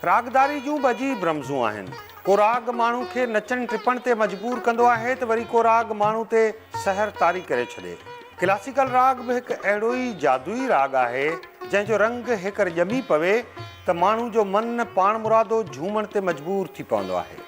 रागदारी जूं अजीब रमज़ूं आहिनि। को राग माण्हू खे नचण टिपण ते मजबूर कंदो आहे त वरी को राग माण्हू ते सहर तारी करे छॾे। क्लासिकल राग बि हिकु अहिड़ो ई जादुई राग आहे जंहिंजो रंग हिकर ॼमी पवे त माण्हू जो मन पाण मुरादो झूमण ते मजबूर थी पवंदो आहे।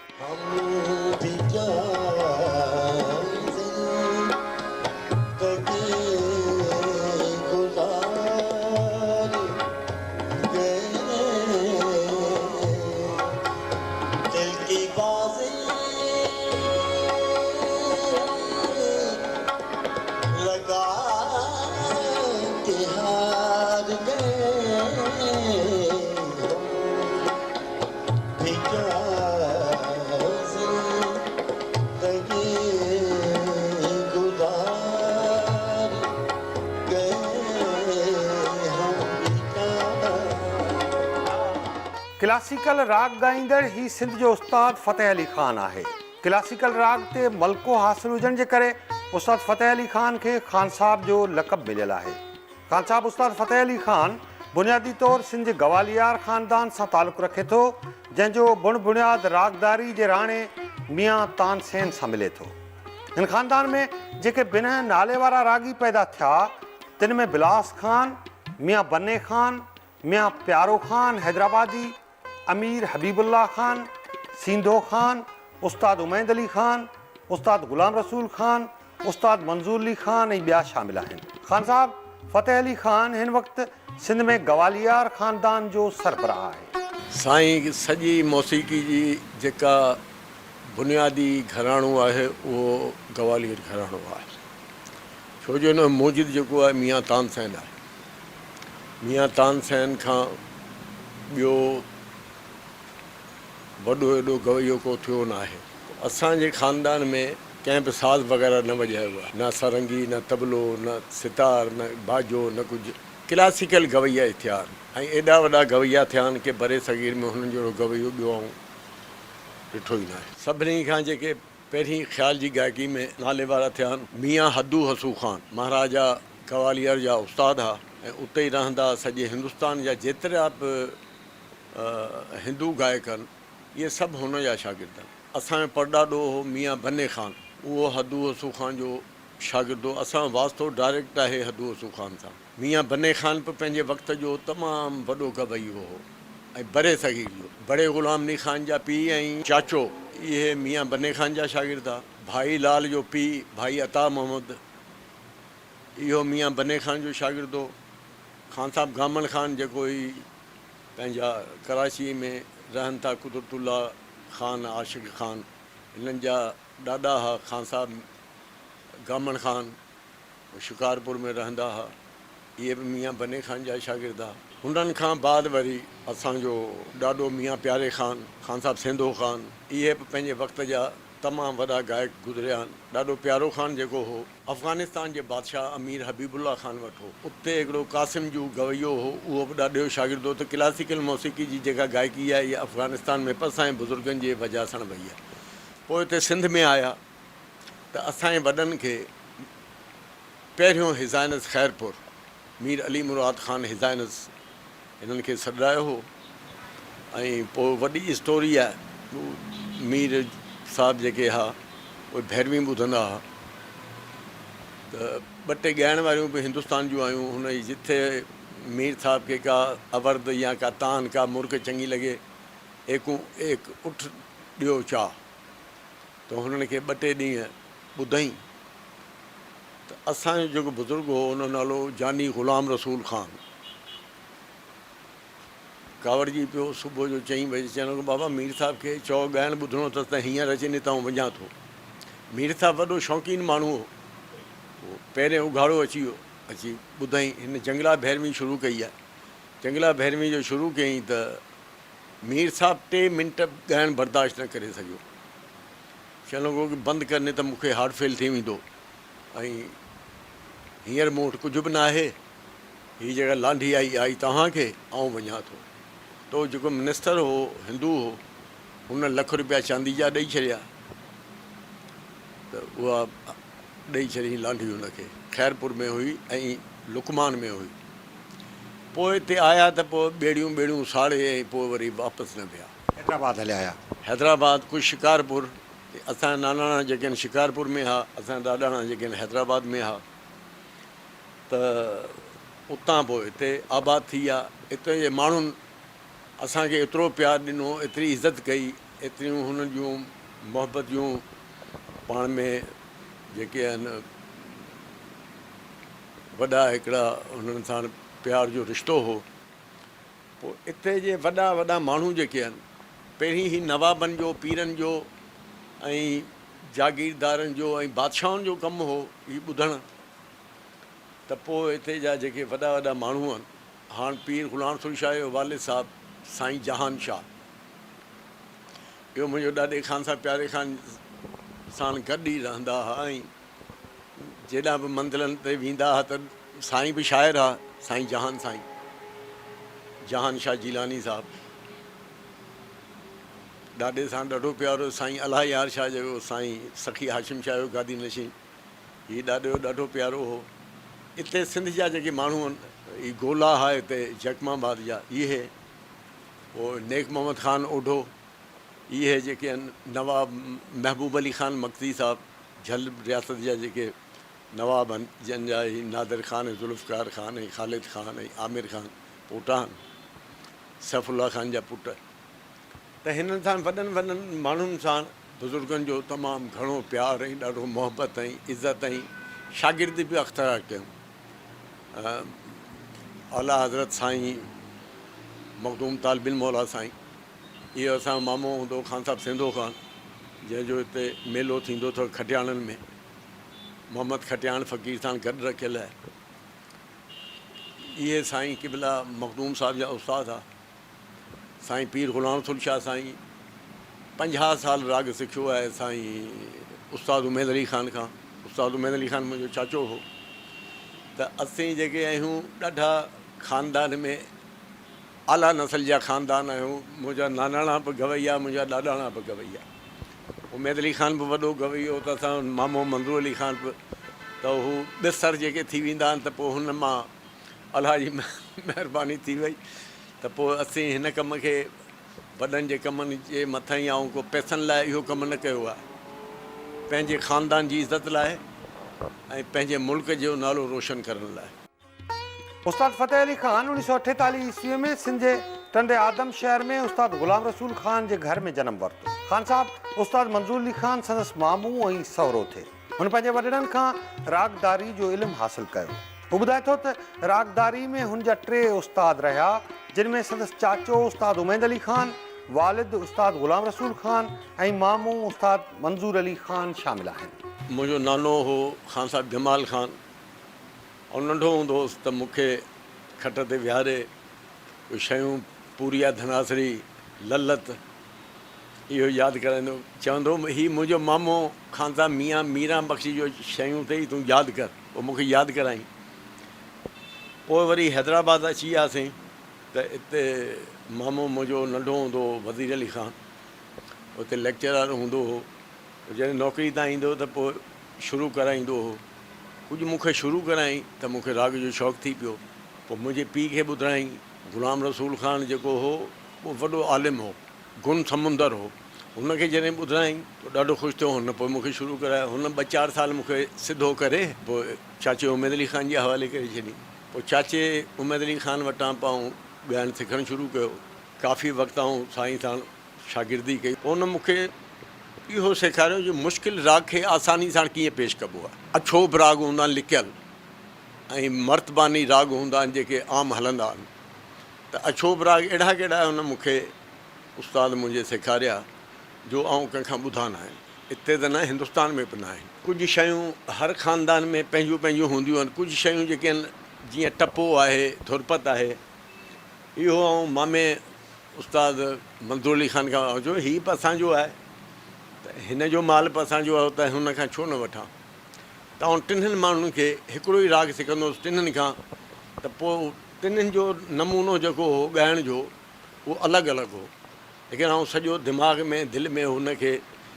क्लासिकल राग गाईंदड़ ही सिंध जो उस्ताद फ़तेह अली ख़ान आहे। क्लासिकल राग ते मलको हासिल हुजण जे करे उस्ताद फ़तेह अली ख़ान खे ख़ान साहब जो लक़ब मिलियल आहे। ख़ान साहब उस्ताद फ़तेह अली ख़ान बुनियादी तौर सिंध गवालियार ख़ानदान सां तालुक़ रखे थो, जंहिंजो बुण बुनियाद रागदारी जे राणे मियां तानसेन सां मिले थो। हिन ख़ानदान में जेके बिना नाले वारा रागी पैदा थिया तिन में बिलास ख़ान, मियां बन्ने ख़ान, मियां प्यारो ख़ान हैदराबादी, अमीर हबीबुल्ला ख़ान, सींधो ख़ान, उस्ताद उमैद अली ख़ान, उस्ताद ग़ुलाम रसूल ख़ान, उस्ताद मंज़ूर अली ख़ान ऐं ॿिया शामिल आहिनि। ख़ान साहब फ़तेह अली ख़ान हिन वक़्तु सिंध में गवालियार ख़ानदान जो सरबराह आहे। साईं सॼी मौसीक़ी जी जेका बुनियादी घराणो आहे उहो गवालियर घराणो आहे, छो जो हिन मौजिद जेको आहे मियां तानसेन आहे। मियां तानसेन खां ॿियो वॾो एॾो गवैयो को थियो न आहे। असांजे ख़ानदान में कंहिं बि साज़ वग़ैरह न वॼायो आहे, न सारंगी, न तबलो, न सितार, न बाजो, न कुझु। क्लासिकल गवैया ई थिया आहिनि ऐं एॾा वॾा गवैया थिया आहिनि की बरे सगीर में हुननि जहिड़ो गवैयो ॿियो ॾिठो ई न आहे। सभिनी खां जेके पहिरीं ख़्याल जी गायकी में नाले वारा थिया आहिनि मियां हदू हसू ख़ान, महाराजा गवालियर जा उस्ताद हुआ ऐं उते ई रहंदा। सॼे हिंदुस्तान जा जेतिरा बि हिंदू गायक आहिनि इहे सभु हुन जा शागिर्द आहिनि। असांजो परॾाॾो हो मियां बन्ने ख़ान, उहो हदू हसू ख़ान जो शागिर्द हो। असांजो वास्तो डायरेक्ट आहे हदू हसू ख़ान सां। मियां बन्ने ख़ान बि पंहिंजे वक़्त जो तमामु वॾो गवैयो हो ऐं बरे सगीर जो। बड़े ग़ुलाम अली ख़ान जा पीउ ऐं चाचो इहे मियां बन्ने ख़ान जा शागिर्द आहे। भाई लाल जो पीउ भाई अता मोहम्मद इहो मियां बन्ने ख़ान जो शागिर्द हो। ख़ान साहब गामन ख़ान जेको ई पंहिंजा कराची में रहनि था, कुदरतुल्ला ख़ान, आशिक़ ख़ान, हिननि जा ॾाॾा हुआ। ख़ान साहब गामन ख़ान शिकारपुर में रहंदा हुआ, इहे बि मियां बन्ने ख़ान जा शागिर्द हुआ। हुननि खां बाद वरी असांजो ॾाढो मियां प्यारे ख़ान, ख़ान साहब सेंधो ख़ान, इहे बि पंहिंजे वक़्त जा तमामु वॾा गायक गुज़रिया आहिनि। ॾाढो प्यारो ख़ान जेको हो अफ़गानिस्तान जे बादशाह अमीर हबीबुल्ला ख़ान वटि हो। उते हिकिड़ो क़ासिम जो गवैयो हो, उहो बि ॾाढो शागिर्द हो। त क्लासिकल मौसीक़ी जी जेका गायकी आहे इहा अफ़गानिस्तान में बि असांजे बुज़ुर्गनि जे वजह सां वई आहे। पोइ हिते सिंध में आया त असांजे वॾनि खे पहिरियों हिज़ाइनस ख़ैरपुर मीर अली मुराद ख़ान हिज़ाइनस हिननि खे सॾायो हो ऐं पोइ वॾी स्टोरी आहे। मीर साहब जेके हुआ उहे भैरवी ॿुधंदा हुआ त ॿ टे ॻाइण वारियूं बि हिंदुस्तान जूं आहियूं। हुन जी जिथे मीर साहब खे का अवर्द या का तान का मुर्ग चङी लॻे, एक उठ ॾियो चाह, त हुननि खे ॿ टे ॾींहं ॿुधई त त असांजो जेको बुज़ुर्ग हो उन नालो जानी ग़ुलाम रसूल ख़ान कावड़जी पियो सुबुह जो 4 बजे चवण लॻो बाबा मीर साहिब खे चओ ॻाइणु ॿुधणो अथसि त हींअर अची नितां वञा थो। मीर साहिबु वॾो शौक़ीन माण्हू हो, उहो पहिरियों उघाड़ो अची वियो, अची ॿुधईं हिन जंगला भैरवी शुरू कई आहे। जंगला भैरवी जो शुरू कयईं त मीर साहिबु 3 मिंट ॻाइणु बर्दाश्त न करे सघियो। चवणु लॻो की बंदि कर न त मूंखे हार्ट फेल थी वेंदो ऐं हींअर मूं वटि कुझु बि न आहे, हीअ जॻह लांढी आई तव्हांखे ऐं वञा थो। त उहो जेको मिनिस्टर हो हिंदू हो हुन लख रुपया चांदी जा ॾेई छॾिया, त उहा ॾेई छॾी लांढी हुनखे। ख़ैरपुर में हुई ऐं लुकमान में हुई। पोइ हिते आया त पोइ ॿेड़ियूं साड़े ऐं पोइ वरी वापसि न विया। हैदराबाद हलिया आया। हैदराबाद कुझु शिकारपुर, असांजा नानाणा जेके आहिनि शिकारपुर में हा, असांजा ॾाॾाणा जेके आहिनि हैदराबाद में हा। त उतां पोइ हिते आबाद थी विया। हिते जे माण्हुनि असांखे एतिरो प्यारु ॾिनो, एतिरी इज़त कई, एतिरियूं हुननि जूं मोहबतियूं पाण में जेके आहिनि वॾा हिकिड़ा हुननि सां प्यार जो रिश्तो हो। पोइ हिते जे वॾा माण्हू जेके आहिनि पहिरीं ई नवाबनि जो, पीरनि जो ऐं जागीरदारनि जो ऐं बादशाहनि जो कमु हो हीउ ॿुधणु। त पोइ हिते जा जेके वॾा माण्हू आहिनि, हाणे पीर ग़ुलाम रसूल शाह जो वालिद साहिबु साईं जहान शाह, इहो मुंहिंजो ॾाॾे ख़ान सां प्यारे ख़ान सां गॾु ई रहंदा हुआ ऐं जेॾा बि मंदिरनि ते वेंदा हुआ त साईं बि शाइरु आहे, साईं जहान शाह जीलानी साहिबु। ॾाॾे सां ॾाढो प्यारो साईं अलाह यार शाह जो, साईं सखी हाशिम शाह जो गादी नशीं, हीउ ॾाढो प्यारो हो। हिते सिंध जा जेके माण्हू आहिनि, हीउ गोला हा हिते जकमाबाद जा, इहे पोइ नेक मोहम्मद ख़ान ओढो, इहे जेके आहिनि नवाब महबूब अली ख़ान मक्ती साहिबु, झल रियासत जा जेके नवाब आहिनि, जंहिंजा ई नादिर ख़ान ऐं ज़ुल्फ़कार ख़ान ऐं ख़ालिद ख़ान ऐं आमिर ख़ान पोटा आहिनि, सैफुल्ला ख़ान जा पुट। त हिननि सां वॾनि माण्हुनि सां बुज़ुर्गनि जो तमामु घणो प्यारु ऐं ॾाढो मोहबत ऐं इज़त ऐं शागिर्दी बि अख़्तियार कयूं। आला हज़रत साईं मखदूम तालबिल मौला साईं, इहो असांजो मामो हूंदो ख़ान साहिबु सिंधो ख़ान, जंहिंजो हिते मेलो थींदो अथव खटियाणनि में, मोहम्मद खटियाण फ़क़ीर सां गॾु रखियलु आहे। इहे साईं क़िबला मखदूम साहिब जा उस्ताद आहे। साईं पीर ग़ुलाम रसूल शाह साईं 50 साल राग सिखियो आहे साईं उस्ताद उमैद अली ख़ान खां। उस्ताद उमैद अली ख़ान मुंहिंजो चाचो हो। त असीं जेके आहियूं ॾाढा ख़ानदान में आला नसल जा ख़ानदान आहियूं। मुंहिंजा नानाणा बि गवैया, मुंहिंजा ॾाॾाणा बि गवैया। उमैद अली ख़ान बि वॾो गवैयो, त असां मामो मंज़ूर अली ख़ान बि, त हू ॿिस्तर जेके थी वेंदा आहिनि त पोइ हुन मां अलाह जी महिरबानी थी वई। त पोइ असीं हिन कम खे वॾनि जे कमनि जे मथां ई ऐं को पैसनि लाइ इहो कमु न कयो आहे, पंहिंजे ख़ानदान जी इज़त लाइ ऐं पंहिंजे मुल्क जो नालो रोशन करण लाइ। उस्ताद फ़तेह अली ख़ान 1948 ईस्वी में सिंध जे टंडे आदम शहर में उस्ताद ग़ुलाम रसूल ख़ान जे घर में जनमु वरितो। ख़ान साहिबु उस्ताद मंज़ूर अली ख़ान संदसि मामू ऐं सहुरो थे। हुन पंहिंजे वॾड़नि खां रागदारी जो इल्मु हासिलु कयो। हू ॿुधाए थो त रागदारी में हुन जा 3 उस्ताद रहिया, जिन में संदसि चाचो उस्ताद उमैद अली ख़ान, वालिद उस्ताद ग़ुलाम रसूल ख़ान ऐं मामू उस्ताद मंज़ूर अली ख़ान शामिल आहिनि। मुंहिंजो नानो हो ख़ान साहिबु जमाल ख़ान, ऐं नंढो हूंदो हुउसि त मूंखे खट ते विहारे उहे शयूं पूरिया धनासरी ललत इहो यादि कराईंदो, चवंदो हीउ मुंहिंजो मामो ख़ान साहिबु मियां मीरा बख़्शी जो शयूं अथई, तूं यादि कर। पोइ मूंखे यादि कराई। पोइ वरी हैदराबाद अची वियासीं त हिते मामो मुंहिंजो नंढो हूंदो हो वज़ीर अली ख़ान, उते लेक्चरर हूंदो हो। जॾहिं नौकिरी तां ईंदो त पोइ शुरू कराईंदो हो। कुझु मूंखे शुरू कराई त मूंखे राग जो शौक़ु थी पियो। पोइ मुंहिंजे पीउ खे ॿुधाई। ग़ुलाम रसूल ख़ान जेको हो उहो वॾो आलिम हो, गुन समुंदर हो। हुनखे जॾहिं ॿुधाई त ॾाढो ख़ुशि थियो। हुन पोइ मूंखे शुरू करायो। हुन 2-4 साल मूंखे सिधो करे पोइ चाचे उमैद अली ख़ान जे हवाले करे छॾी। पोइ चाचे उमैद अली ख़ान वटां पाऊं ॻाइणु सिखणु शुरू कयो। काफ़ी वक़्तु साईं सां शागिर्दी कई। पोइ हुन मूंखे इहो सेखारियो जो मुश्किल राग खे आसानी सां कीअं पेश कबो आहे। अछोब राग हूंदा आहिनि लिकियल ऐं मर्तबानी राग हूंदा आहिनि जेके आम हलंदा आहिनि। त अछोब राग अहिड़ा कहिड़ा हुन मूंखे उस्ताद मुंहिंजे सेखारिया जो आउं कंहिंखां ॿुधा न आहिनि। हिते त न, हिंदुस्तान में बि न आहिनि। कुझु शयूं हर ख़ानदान में पंहिंजूं पंहिंजूं हूंदियूं आहिनि। कुझु शयूं जेके आहिनि जीअं टपो आहे, धुरपत आहे, इहो ऐं मामे उस्ताद मंज़ूर अली ख़ान खां जो हीउ बि असांजो आहे, त हिन जो माल बि असांजो आहे, त हुन खां छो न वठां। त आउं टिन्हिनि माण्हुनि खे हिकिड़ो ई राग सिखंदुसि टिन्हिनि खां, त पोइ टिन्हिनि जो नमूनो जेको हो ॻाइण जो उहो अलॻि अलॻि हो। लेकिन आउं सॼो दिमाग़ में दिलि में हुनखे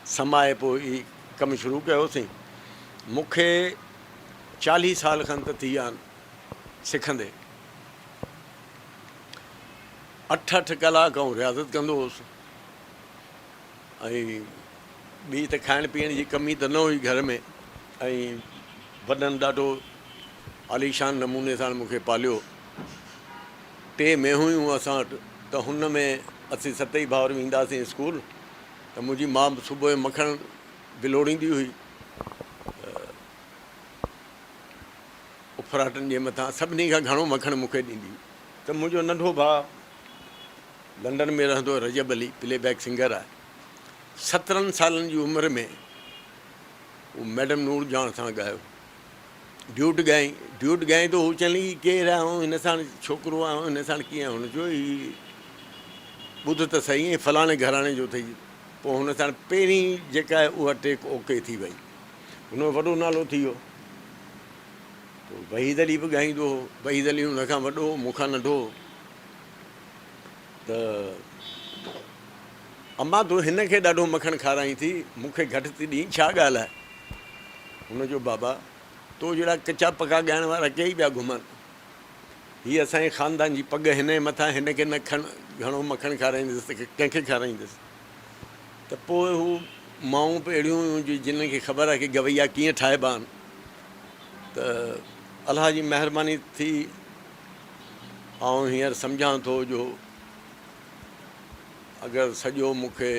समाए पोइ ई कमु शुरू कयोसीं। मूंखे 40 साल खनि त थी विया आहिनि सिखंदे। 8-8 कलाक आउं रियाज़त कंदो हुउसि। ऐं ॿी त खाइण पीअण जी कमी त न हुई घर में। ऐं वॾनि ॾाढो आलीशान नमूने सां मूंखे पालियो। 3 मेहूं हुयूं असां वटि, त हुन में असीं 7 भाउर वेंदासीं स्कूल। त मुंहिंजी माउ सुबुह जो मखणु विलोड़ींदी हुई उफराटनि जे मथां। सभिनी खां घणो मखणु मूंखे ॾींदी हुई। त मुंहिंजो नंढो भाउ लंडन में रहंदो आहे, रजब अली, प्लेबैक सिंगर आहे। 17 सालनि जी उमिरि में उहो मैडम नूर जान सां ॻायो। ड्यूट ॻाई त हू चवनि केरु आहे, हिन सां छोकिरो आहे, हिन सां कीअं। हुन चयो ही ॿुध त सही, फलाणे घराणे जो अथई। पोइ हुन सां पहिरीं जेका आहे उहा टेक ओके थी वई। हुन वॾो नालो थी वियो। पोइ वहीद अली बि ॻाईंदो हो। वहीद अली हुन खां वॾो, मूंखां नंढो। त अम्मा तूं हिन खे ॾाढो मखणु खाराई थी, मूंखे घटि थी ॾीं, छा ॻाल्हि आहे? हुनजो बाबा तो जहिड़ा कचा पका ॻाइण वारा कई पिया घुमनि। हीअ असांजे ख़ानदान जी पग, हिन जे मथां हिन खे न घणो मखणु खाराईंदुसि त कंहिंखे खाराईंदुसि। त पोइ हू माऊं बि अहिड़ियूं हुयूं जिन खे ख़बर आहे की गवैया कीअं ठाहिबा आहिनि। त अलाह जी महिरबानी थी ऐं हींअर सम्झां थो जो अगरि सॼो मूंखे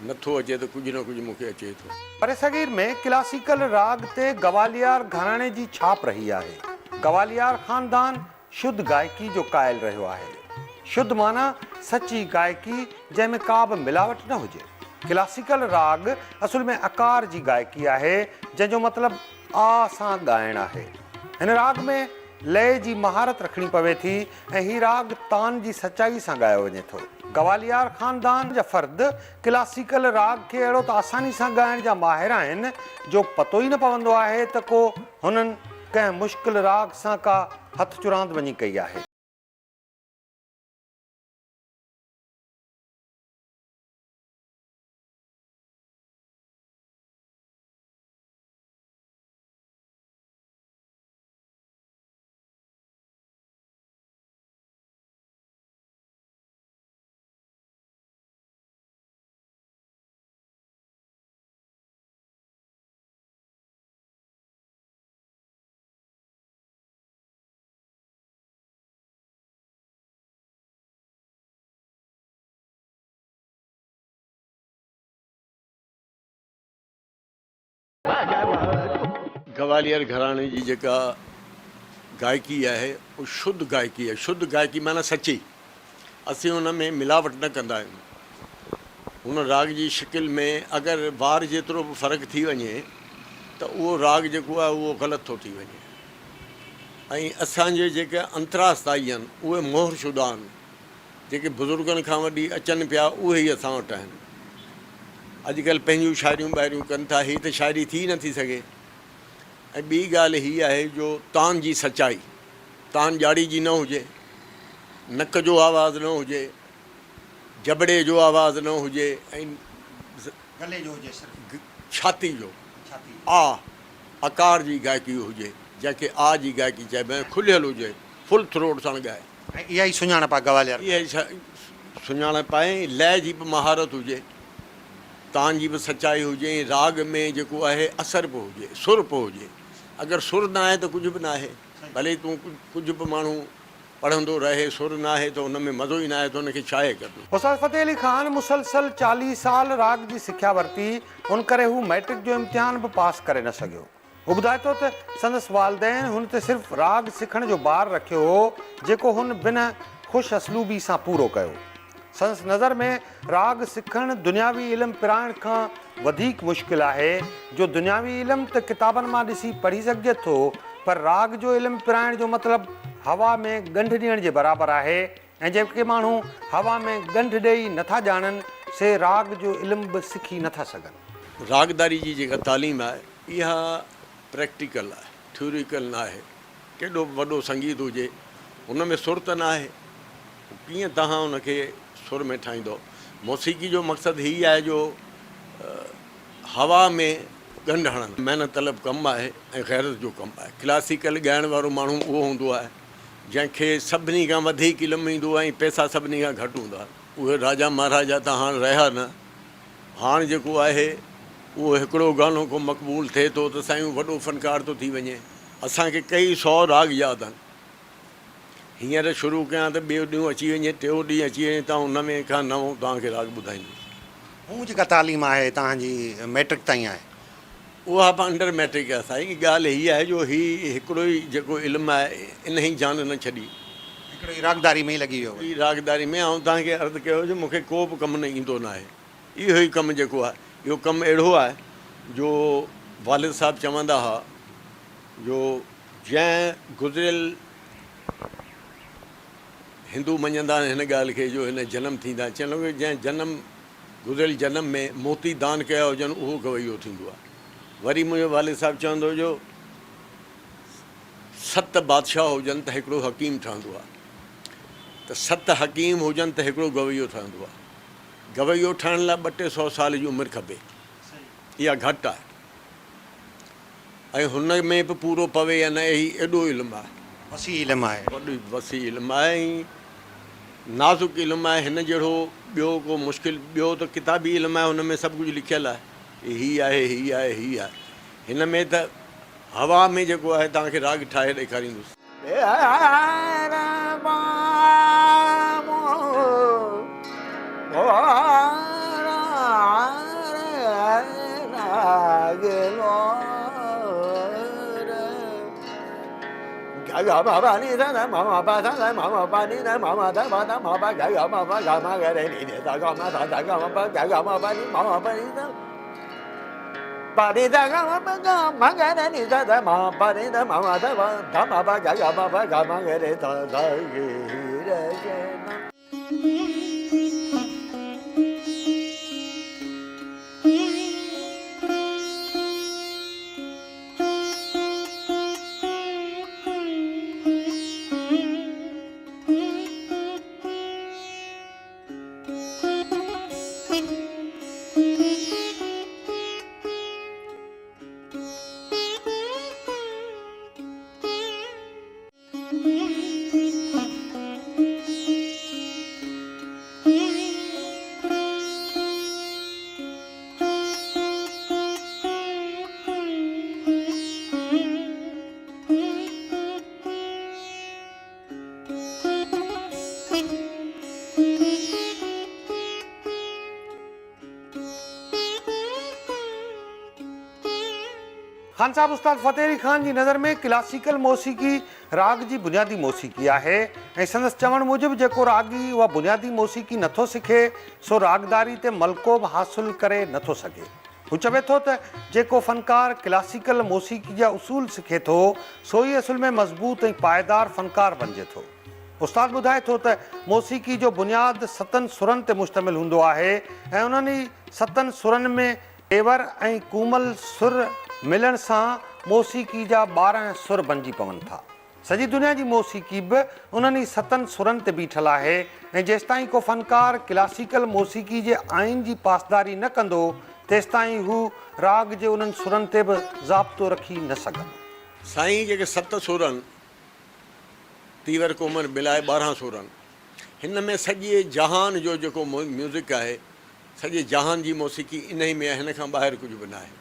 नथो अचे त कुझु न कुझु मूंखे अचे थो। बरसगीर में क्लासिकल राग ते गवालियार घराणे जी छाप रही आहे। गवालियार ख़ानदान शुद्ध गायकी जो क़ाइल रहियो आहे। शुद्ध माना सची गायकी जंहिंमें का बि मिलावट न हुजे। क्लासिकल राग असुल में आकार जी गायकी आहे, जंहिंजो मतिलबु आ सां ॻाइणु आहे। हिन राग में लय जी महारत रखणी पवे थी ऐं हीउ राग तान जी सचाई सां ॻायो वञे थो। गवालियार ख़ानदान जा फ़र्द क्लासिकल राग खे अहिड़ो त आसानी सां ॻाइण जा माहिर आहिनि जो पतो ई न पवंदो आहे त को हुननि कंहिं मुश्किल राग सां का हथ चुरांद वञी कई आहे। ग्वालियर घराणे जी जेका गायकी आहे उहा शुद्ध गायकी आहे। शुद्ध गायकी माना सची। असीं हुन में मिलावट न कंदा आहियूं। हुन राग जी शिकिल में अगरि वार जेतिरो बि फ़र्क़ु थी वञे त उहो राग जेको आहे उहो ग़लति थो थी वञे। ऐं असांजे जेके अंतरास्ताई आहिनि उहे मोहरशुदा आहिनि। जेके बुज़ुर्गनि खां वठी अचनि पिया उहे ई असां वटि आहिनि। अॼुकल्ह पंहिंजूं शाइरियूं ॿाहिरियूं कनि था, हीअ त शाइरी थी नथी सघे। ऐं ॿी ॻाल्हि हीअ आहे जो तान जी सचाई, तान ॼाड़ी जी न हुजे, नक जो आवाज़ु न हुजे, जबड़े जो आवाज़ु न हुजे, ऐं गले जो हुजे, छाती जो आकार जी गायकी हुजे, जंहिंखे आ जी गायकी चइबो आहे। खुलियल हुजे, फुल थ्रोट सां ॻाए। इहा ई सुञाणप आहे गवालियर। इहा ई सुञाणप आहे। लय जी बि महारत हुजे, तान जी बि सचाई हुजे, राग में जेको आहे असर बि हुजे, सुर बि हुजे। अगरि सुर न आहे त कुझु बि न आहे। भले तूं कुझु बि माण्हू पढ़ंदो रहे सुर ना आहे तो उन में मज़ो ई न आहे त उनखे छा आहे करिणो। उस्ताद फ़तेह अली ख़ान मुसलसल 40 साल राग जी सिख्या वरिती, उन करे हू मैट्रिक जो इम्तिहान बि पास करे न सघियो। हू ॿुधाए थो त संदसि वालदेन हुन ते सिर्फ़ु राग सिखण जो ॿार रखियो हो, जेको हुन बिन ख़ुशि असलूबी सां पूरो कयो। संदसि नज़र में राग सिखणु दुनियावी इल्मु पिराइण खां वधीक मुश्किल आहे। जो दुनियावी इल्मु त किताबनि मां ॾिसी पढ़ी सघिजे थो, पर राग जो इल्मु पिराइण जो मतिलबु हवा में गंढ ॾियण जे बराबरि आहे। ऐं जेके माण्हू हवा में गंढ ॾेई नथा ॼाणनि से राग जो इल्मु बि सिखी नथा सघनि। रागदारी जी जेका तालीम आहे इहा प्रैक्टिकल आहे, थ्योरिकल न आहे। केॾो वॾो संगीत हुजे उन में सुर त न आहे, कीअं तव्हां उनखे सुर में ठाहींदो। मौसीक़ी जो मक़सदु हीअ आहे जो हवा में गंढ हणनि, महिनत तलब कमु आहे ऐं ग़ैरत जो कमु आहे। क्लासिकल ॻाइण वारो माण्हू उहो हूंदो आहे जंहिंखे सभिनी खां वधीक इल्मु ईंदो आहे ऐं पैसा सभिनी खां घटि हूंदा आहिनि। उहे राजा महाराजा त हाणे रहिया न, हाणे जेको आहे उहो हिकिड़ो गानो को मक़बूल थिए थो त साईं वॾो फ़नकार थो थी वञे। असांखे कई 100 राग यादि आहिनि। हींअर शुरू कयां त ॿियो ॾींहुं अची वञे, टियों ॾींहुं अची वञे, तव्हां उन में खां नओं तव्हांखे राग ॿुधाईंदुसि। हू जेका तालीम आहे तव्हांजी मैट्रिक ताईं आहे, उहा बि अंडर मैट्रिक आहे साईं। ॻाल्हि हीअ आहे जो हिकिड़ो ई जेको इल्मु आहे इन ई जान न छॾी, हिकिड़ो ई रागदारी में ई लॻी वियो। ई रागदारी में ऐं तव्हांखे अर्ज़ु कयो जो मूंखे को बि कमु न ईंदो न आहे। इहो ई कमु जेको आहे इहो कमु अहिड़ो आहे जो वालिद साहिबु चवंदा हुआ जो जंहिं गुज़िरियल हिंदू मञंदा आहिनि हिन ॻाल्हि खे जो हिन जनम थींदा, चवंदो की जंहिं जनम गुज़िरियल जनम में मोती दान कया हुजनि उहो गवैयो थींदो आहे। वरी मुंहिंजो वालिद साहिबु चवंदो जो 7 बादशाह हुजनि त हिकिड़ो हकीम ठहंदो आहे, त 7 हकीम हुजनि त हिकिड़ो गवैयो ठहंदो आहे। गवैयो ठहण लाइ 200-300 साल जी उमिरि खपे, इहा घटि आहे। ऐं हुन में बि पूरो पवे या न, एॾो इल्मु आहे, वसी इल्मु आहे, वॾी वसी इल्मु आहे ऐं नाज़ुक इल्मु आहे। हिन जहिड़ो ॿियो को मुश्किल, ॿियो त किताबी इल्मु आहे, हुन में सभु कुझु लिखियलु आहे, हीअ आहे हीअ आहे हीअ आहे। हिन में त हवा में जेको आहे तव्हांखे राग ठाहे ॾेखारींदुसि। खान साहब, उस्ताद फ़तेह अली ख़ान जी नज़र में क्लासिकल मौसीक़ी राग जी बुनियादी मौसीक़ी आहे ऐं संदसि चवण मूजिबि जेको रागी उहा बुनियादी मौसीक़ी नथो सिखे सो रागदारी ते मलको बि हासिलु करे नथो सघे। हू चवे थो त जेको फ़नकार क्लासिकल मौसीक़ी जा उसूल सिखे थो सो ई असुल में मज़बूत ऐं पाइदार फ़नकार बणिजे थो। उस्ताद ॿुधाए थो त मौसीक़ी जो बुनियादु 7 सुरनि ते मुश्तमिल हूंदो आहे ऐं उन्हनि 7 सुरनि में तेवर ऐं कूमल सुर मिलण सां मौसीक़ी जा 12 सुर बणिजी पवनि था। सॼी दुनिया जी मौसीक़ी बि उन्हनि 7 सुरनि ते बीठल आहे ऐं जेसिताईं को फ़नकार क्लासिकल मौसीक़ी जे आइन जी पासदारी न कंदो तेसिताईं हू राग जे उन्हनि सुरनि ते बि ज़ाब्तो रखी न सघंदो। साईं जेके 7 सुर आहिनि, तीवर कोमल मिलाए 12 सुर आहिनि, हिन में सॼे जहान जो जेको म्यूज़िक आहे, सॼे जहान जी मौसीक़ी इन ई में, हिन खां ॿाहिरि कुझु बि न आहे।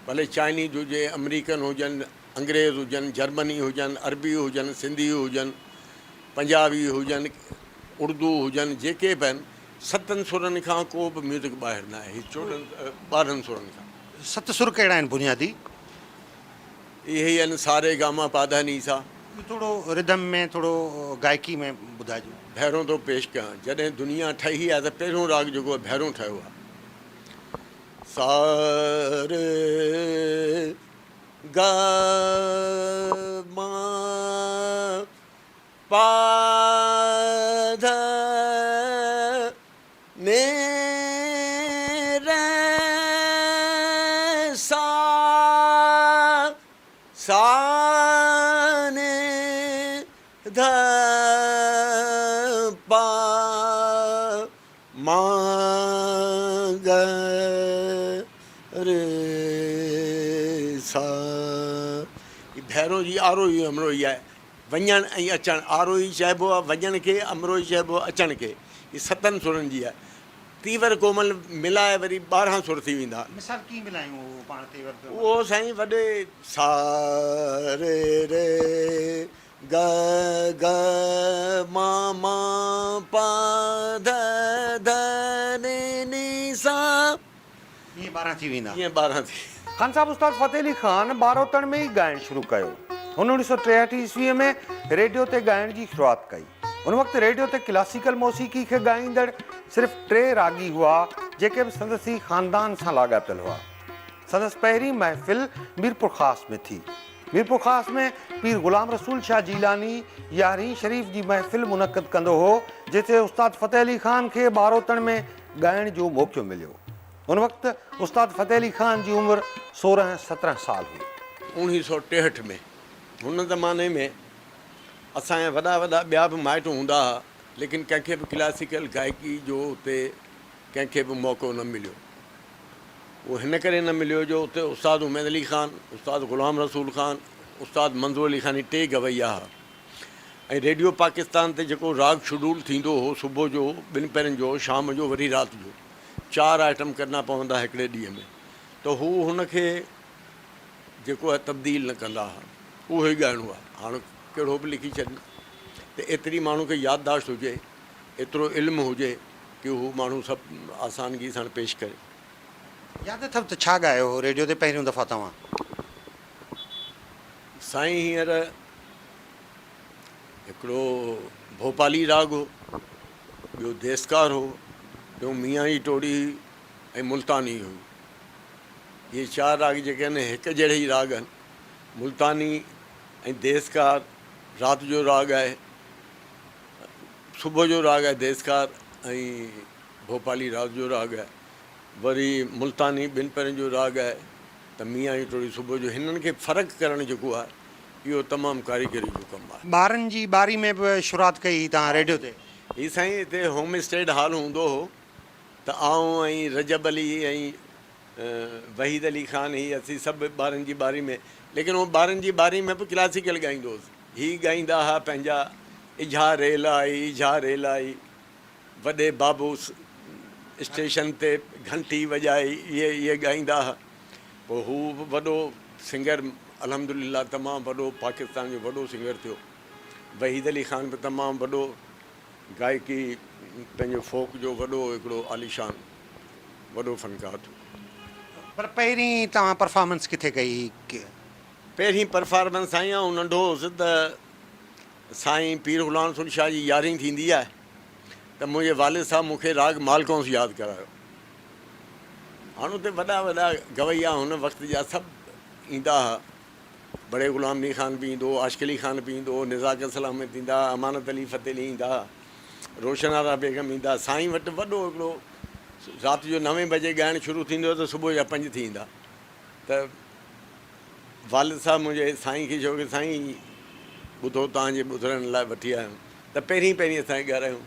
भले चाइनीज़ हुजे, अमेरिकन हुजनि, अंग्रेज़ हुजनि, जर्मनी हुजनि, अरबी हुजनि, सिंधी हुजनि, पंजाबी हुजनि उर्दू हुजनि जेके बि आहिनि 7 सुरनि खां को बि म्यूज़िक ॿाहिरि न आहे। हीअ 12 सुरनि खां। 7 सुर कहिड़ा आहिनि बुनियादी? इहे ई आहिनि सारे गामा पाधा नी सा। थोरो रिदम में थोरो गायकी में ॿुधाइजो। भैरों थो पेश कयां। जॾहिं दुनिया ठही आहे त पहिरियों राग जेको आहे भैरों ठहियो आहे। सा रे गा मा पा धा ने रे सा सा ने धा पा मा गा रे सा। भैरों जी आरोही अमरोही आहे। वञणु ऐं अचणु, आरोही चइबो आहे वञण खे, अमरोही चइबो आहे अचण खे। हीअ 7 सुरनि जी आहे। तीवर कोमल मिलाए वरी 12 सुर थी वेंदा। मिसाल कीअं मिलायूं पाण तीवर? उहो साईं वॾे सा रे रे ग ग मा मा पा ध ध ने नी सा। ईअं 12 थी वेंदा। ईअं 12 थी। खान साहब उस्ताद फ़तेह अली खान बारोतण में ई ॻाइणु शुरू कयो। हुन 1963 ईस्वीअ में रेडियो ते ॻाइण जी शुरूआति कई। उन वक़्तु रेडियो ते क्लासिकल मौसीक़ी खे ॻाईंदड़ सिर्फ़ु 3 रागी हुआ जेके बि संदसि ख़ानदान सां लाॻापियल हुआ। संदसि पहिरीं महफ़िल मीरपुर ख़ास में थी। मीरपुर ख़ास में पीर ग़ुलाम रसूल शाह जीलानी यारहीं शरीफ़ जी महफ़िल मुनक़िद कंदो हो, जिथे उस्ताद फ़तेह अली खान खे बारोतण में ॻाइण जो मौक़ो मिलियो। उन वक़्तु उस्ताद फ़तेह अली खान जी उमिरि 16-17 साल हुई। 1963 में हुन ज़माने में असांजा वॾा वॾा ॿिया बि माइट हूंदा हुआ, लेकिन कंहिंखे बि क्लासिकल गायकी जो उते कंहिंखे बि मौक़ो न मिलियो। उहो हिन करे न मिलियो जो उते उस्ताद उमैद अली ख़ान, उस्ताद ग़ुलाम रसूल ख़ान, उस्ताद मंज़ूर अली ख़ान 3 गवैया हुआ। ऐं रेडियो पाकिस्तान ते जेको राग शेड्यूल थींदो हो, सुबुह जो 2 पहिरनि जो, शाम जो, वरी राति जो 4 आइटम करना पवंदा हिकिड़े ॾींहं में। त हू हुनखे जेको आहे तब्दील न कंदा हुआ। उहो ई ॻाइणो आहे। हाणे कहिड़ो बि लिखी छॾनि त एतिरी माण्हू खे याददाश्त हुजे, एतिरो इल्मु हुजे की हू माण्हू सभु आसानगी सां पेश करे। यादि अथव त छा ॻायो हो रेडियो ते पहिरियों दफ़ा तव्हां? साईं हींअर हिकिड़ो भोपाली राग हो, ॿियो देसकार हो, ॿियो मियाँ जी टोड़ी ऐं मुल्तानी हुई। इहे 4 राग जेके आहिनि हिकु जहिड़े ई राग आहिनि। मुल्तानी ऐं देसकार राति जो राग आहे, सुबुह जो राग आहे देसकार, ऐं भोपाली राति जो राग आहे। वरी मुल्तानी 2 पहिरनि जो राग आहे, त मियाँ जी टोड़ी सुबुह जो। हिननि खे फ़र्क़ु करणु जेको आहे इहो तमामु कारीगरी जो कमु आहे। ॿारनि जी बारी में बि शुरूआति कई तव्हां रेडियो ते? हीअ साईं हिते होम स्टेड हॉल हूंदो हो, त आऊं ऐं रजब अली ऐं वहीद अली ख़ान ही असीं सभु ॿारनि जी बारी में, लेकिन उहो ॿारनि जी बारी में बि क्लासिकल ॻाईंदो हुउसि। हीअ ॻाईंदा हुआ पंहिंजा इजहारेल आई इजहारेल आई, वॾे बाबू स्टेशन ते घंटी वॼाई, इहे ॻाईंदा हुआ। पोइ हू बि वॾो सिंगर, अल्हम्दुलिल्लाह तमामु वॾो पाकिस्तान जो वॾो सिंगर थियो। वहीद अली ख़ान बि तमामु वॾो गायकी, पंहिंजो फोक जो वॾो हिकिड़ो आलीशान वॾो फ़नकार थियो। पर पहिरीं तव्हां परफॉर्मेंस किथे कई? पहिरीं परफॉर्मेंस साईं ऐं नंढो हुउसि त साईं पीर ग़ुलाम रसूल शाह जी 11हीं थींदी आहे त मुंहिंजे वालिद साहब मूंखे राग मालकोंस यादि करायो। हाणे उते वॾा वॾा गवैया हुन वक़्त जा सभु ईंदा हुआ। बड़े ग़ुलाम अली ख़ान बि ईंदो, आशिक़ अली ख़ान बि ईंदो, निज़ाक सलामत ईंदा, अमानत अली फ़तेह अली ईंदा, रोशन आरा बेगम ईंदा। साईं वटि वॾो हिकिड़ो राति जो 9 बजे ॻाइणु शुरू थींदो त सुबुह जा 5 थींदा। त वालिद साहब मुंहिंजे साईं खे चयो की साईं ॿुधो तव्हांजे ॿुधण लाइ वठी आहियूं। त पहिरीं असांखे ॻाल्हायूं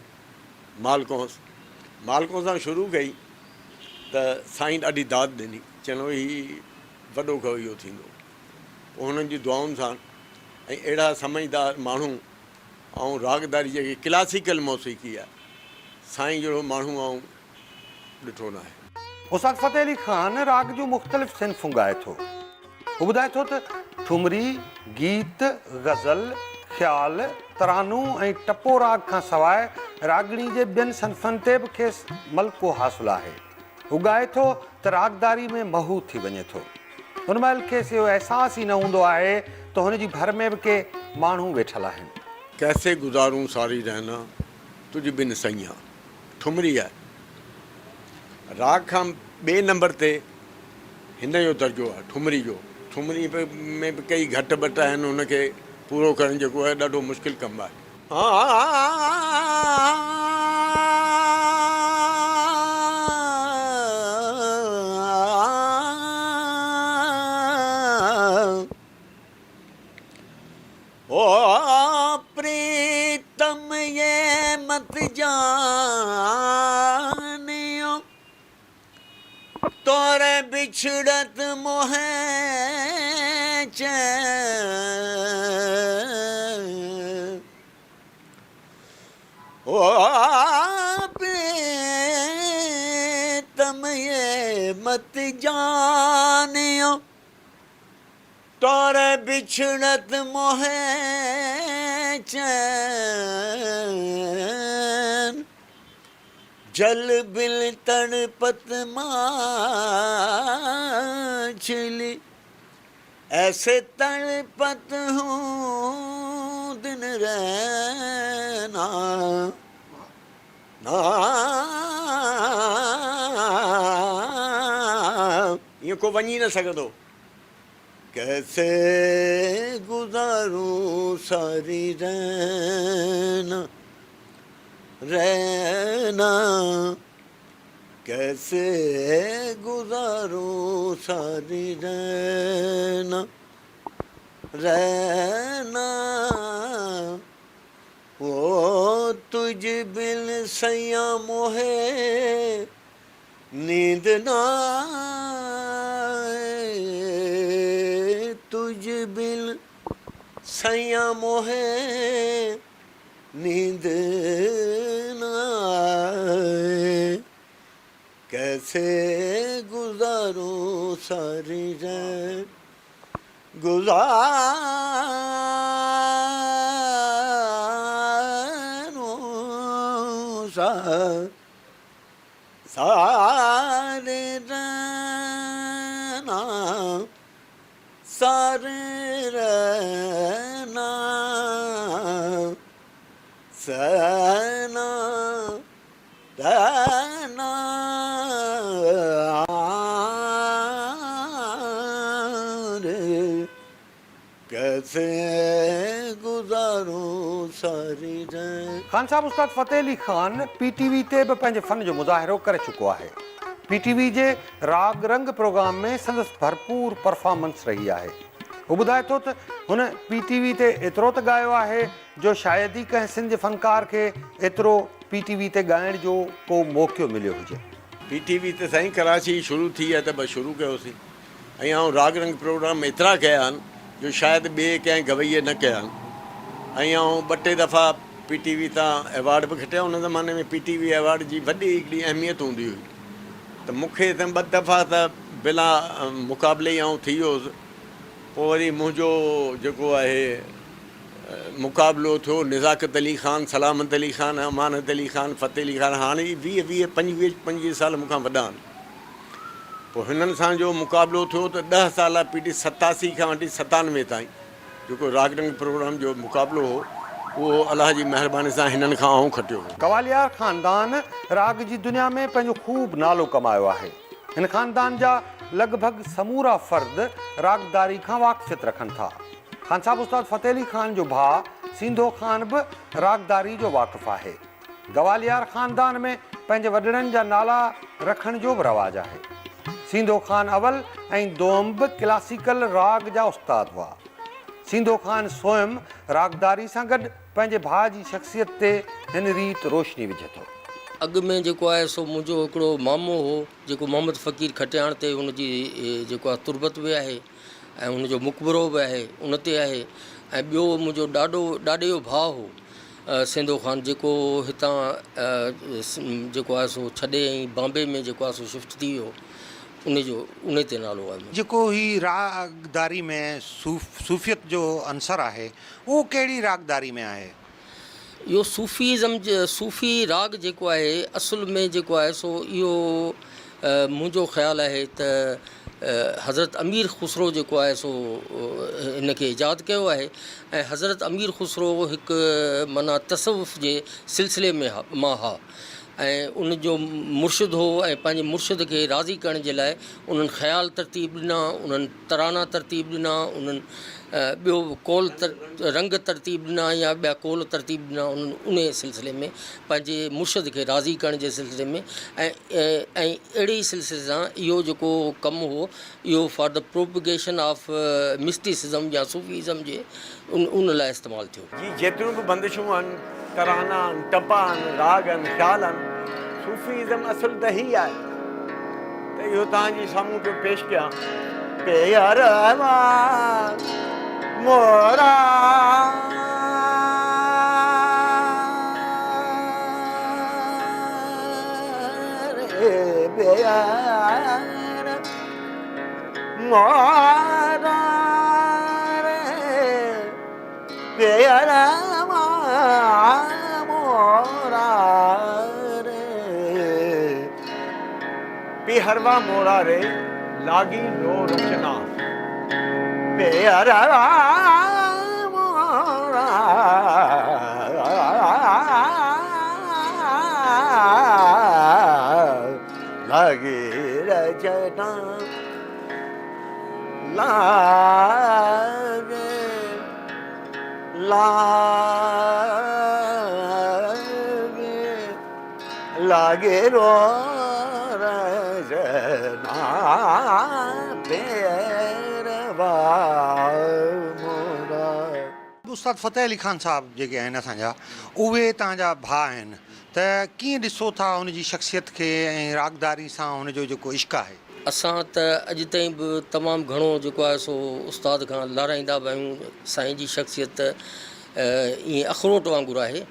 मालकों सां शुरू कई त साईं ॾाढी दाद ॾिनी, चवणो ही वॾो गवैयो थींदो। पोइ हुननि जी दुआउनि सां ऐं अहिड़ा समझदार माण्हू ऐं रागदारी जेकी क्लासिकल मौसीक़ी आहे, साईं जहिड़ो माण्हू ऐं ॾिठो न आहे। उस्ताद फ़तेह अली ख़ान राग जूं मुख़्तलिफ़ सिन्फ़ूं ॻाए थो। हू ॿुधाए थो त ठुमरी, गीत, ग़ज़ल, ख़्याल, तरानू ऐं टपो राग खां सवाइ रागणी जे ॿियनि सन्फ़नि ते बि खेसि मलिको हासिलु आहे। हू ॻाए थो त रागदारी में महू थी वञे थो। हुन महिल खेसि इहो अहसासु ई न हूंदो आहे त हुनजी भर में बि के माण्हू वेठल आहिनि। कैसे गुज़ारूं सारी रहना तुझ बिन सैया ठुमरी आहे। राग खां ॿिए नंबर ते हिन जो दर्जो आहे ठुमरी जो। ठुमरी में बि कई घटि बट आहिनि, हुनखे पूरो करणु जेको आहे ॾाढो मुश्किल कमु आहे। ओ प्रीतम ये मत जानियो तोरे बिछड़त मोहे चैन। ओ प्रीतम ये मत जानियो तोरे बिछड़त मोहे चैन। जल बिल तड़पत माछली ऐसे तड़पत हूँ दिन रहना ना। ये को वञी न सघंदो। कैसे गुज़ारूं सारी रहना रहना, कैसे गुज़ारूं सारी रहना रहना। वो तुझ बिन सैया मोहे नींद ना, तुझ बिन सैया मोहे नींद ना। कैसे गुज़ारूं सारी गुज़ारूं सारे रहना सारे रहना सहना रहना रे। कैसे गुज़ारूं सारी रहना। ख़ान साहब उस्ताद फ़तेह अली ख़ान PTV ते बि पंहिंजे फ़न जो मुज़ाहिरो करे चुको आहे। PTV जे राग रंग प्रोग्राम में संदसि भरपूर परफॉर्मेंस रही आहे। हू ॿुधाए थो त हुन PTV ते एतिरो त ॻायो आहे जो शायदि ई कंहिं सिंध फ़नकार खे एतिरो PTV ते ॻाइण जो को मौक़ो मिलियो हुजे। PTV ते साईं कराची शुरू थी आहे त बसि शुरू कयोसीं ऐं आउं राग रंग प्रोग्राम एतिरा कया आहिनि जो शायदि ॿिए कंहिं गवैये न कया आहिनि। ऐं आउं 2-3 दफ़ा PTV तां अवॉर्ड बि खटिया। उन ज़माने में PTV अवॉर्ड जी वॾी हिकिड़ी अहमियत हूंदी हुई त मूंखे त 2 दफ़ा त बिना मुक़ाबले ई आउं थी वियोसि। पोइ वरी मुंहिंजो जेको आहे मुक़ाबिलो थियो निज़ाकत अली ख़ान, सलामत अली ख़ान, अमानत अली ख़ान, फ़तेह अली ख़ान। हाणे 20-25 साल मूंखां वॾा आहिनि। पोइ हिननि सां जो मुक़ाबिलो थियो त 10 साल PTV 87 खां वठी 97 ताईं जेको राग रंग प्रोग्राम जो मुक़ाबिलो हो उहो अलाह जी महिरबानी सां हिननि खां आउं खटियो। कवालियार ख़ानदान राग जी दुनिया में पंहिंजो ख़ूब नालो कमायो आहे। हिन ख़ानदान जा लॻभॻि समूरा फ़र्द रागदारी खां वाक़फ़ियत रखनि था। ख़ान साहब उस्ताद फ़तेह अली ख़ान जो भाउ सींधो ख़ान बि रागदारी जो वाक़िफ़ु आहे। गवालियार ख़ानदान में पंहिंजे वॾड़नि जा नाला रखण जो बि रवाजु आहे। सींधो ख़ान अवल ऐं दोम बि क्लासिकल राग जा उस्ताद हुआ। सींधो ख़ान स्वयं रागदारी सां गॾु पंहिंजे भाउ जी शख़्सियत ते हिन रीत रोशनी विझे थो। अॻु में जेको आहे सो मुंहिंजो हिकिड़ो मामो हो जेको मोहम्मद फ़क़ीर खटियाण ते हुनजी जेको आहे तुरबत बि आहे ऐं हुनजो मुक़बरो बि आहे उन ते आहे। ऐं ॿियो मुंहिंजो ॾाॾे जो भाउ हो सिंधो ख़ान जेको हितां जेको आहे सो छॾे ऐं बॉम्बे में जेको आहे सो शिफ्ट थी वियो। उन ते नालो आहे। जेको ही रागदारी में सूफ़ियत जो अंसर आहे उहो कहिड़ी रागदारी में आहे? इहो सूफ़ी राग जेको आहे असुल में जेको आहे सो इहो मुंहिंजो ख़्यालु आहे त हज़रत अमीर ख़ुसरो जेको आहे सो हिन खे ईजाद कयो आहे ऐं हज़रत अमीर ख़ुसरो हिकु माना तसव्वुफ़ जे सिलसिले में मां हा ऐं उनजो मुर्शिद हो ऐं पंहिंजे मुर्शिद खे राज़ी करण जे लाइ उन्हनि ख़्याल तरतीब ॾिना, उन्हनि तराना तरतीब ॾिना, उन्हनि ॿियो रंग तरतीब ॾिना या ॿिया कोल तरतीब ॾिना, उन्हनि उन सिलसिले में पंहिंजे मुर्शिद खे राज़ी करण जे सिलसिले में ऐं अहिड़े ई सिलसिले सां इहो जेको कमु हो इहो for the propagation of mysticism या सूफ़ीज़म जे उन लाइ इस्तेमालु थियो। जी जेतिरियूं बि बंदिशूं आहिनि, तराना आहिनि, टपा आहिनि, राग आहिनि, ख़्याल आहिनि, सूफ़ीज़म असुल त ही आहे त इहो तव्हांजे साम्हूं पियो पेश कयां के यार मोरा रे बेयार मोरा रे बेयार मोरा रे पिहरवा मोरा रे लागी लो रचना बेयार मोरा लागी रचना लागे लागे रो रजना पेरवा मोरा। उस्ताद फ़तेह अली ख़ान साहब जेके आहिनि असांजा उहे तव्हांजा भाउ आहिनि त कीअं ॾिसो था हुनजी शख़्सियत खे ऐं रागदारी सां हुनजो जेको इश्क़ आहे? असां त अॼु ताईं बि तमामु घणो जेको आहे सो उस्ताद खां लाराईंदा बि आहियूं। साईं जी शख़्सियत ईअं अखरोट वांगुरु आहे,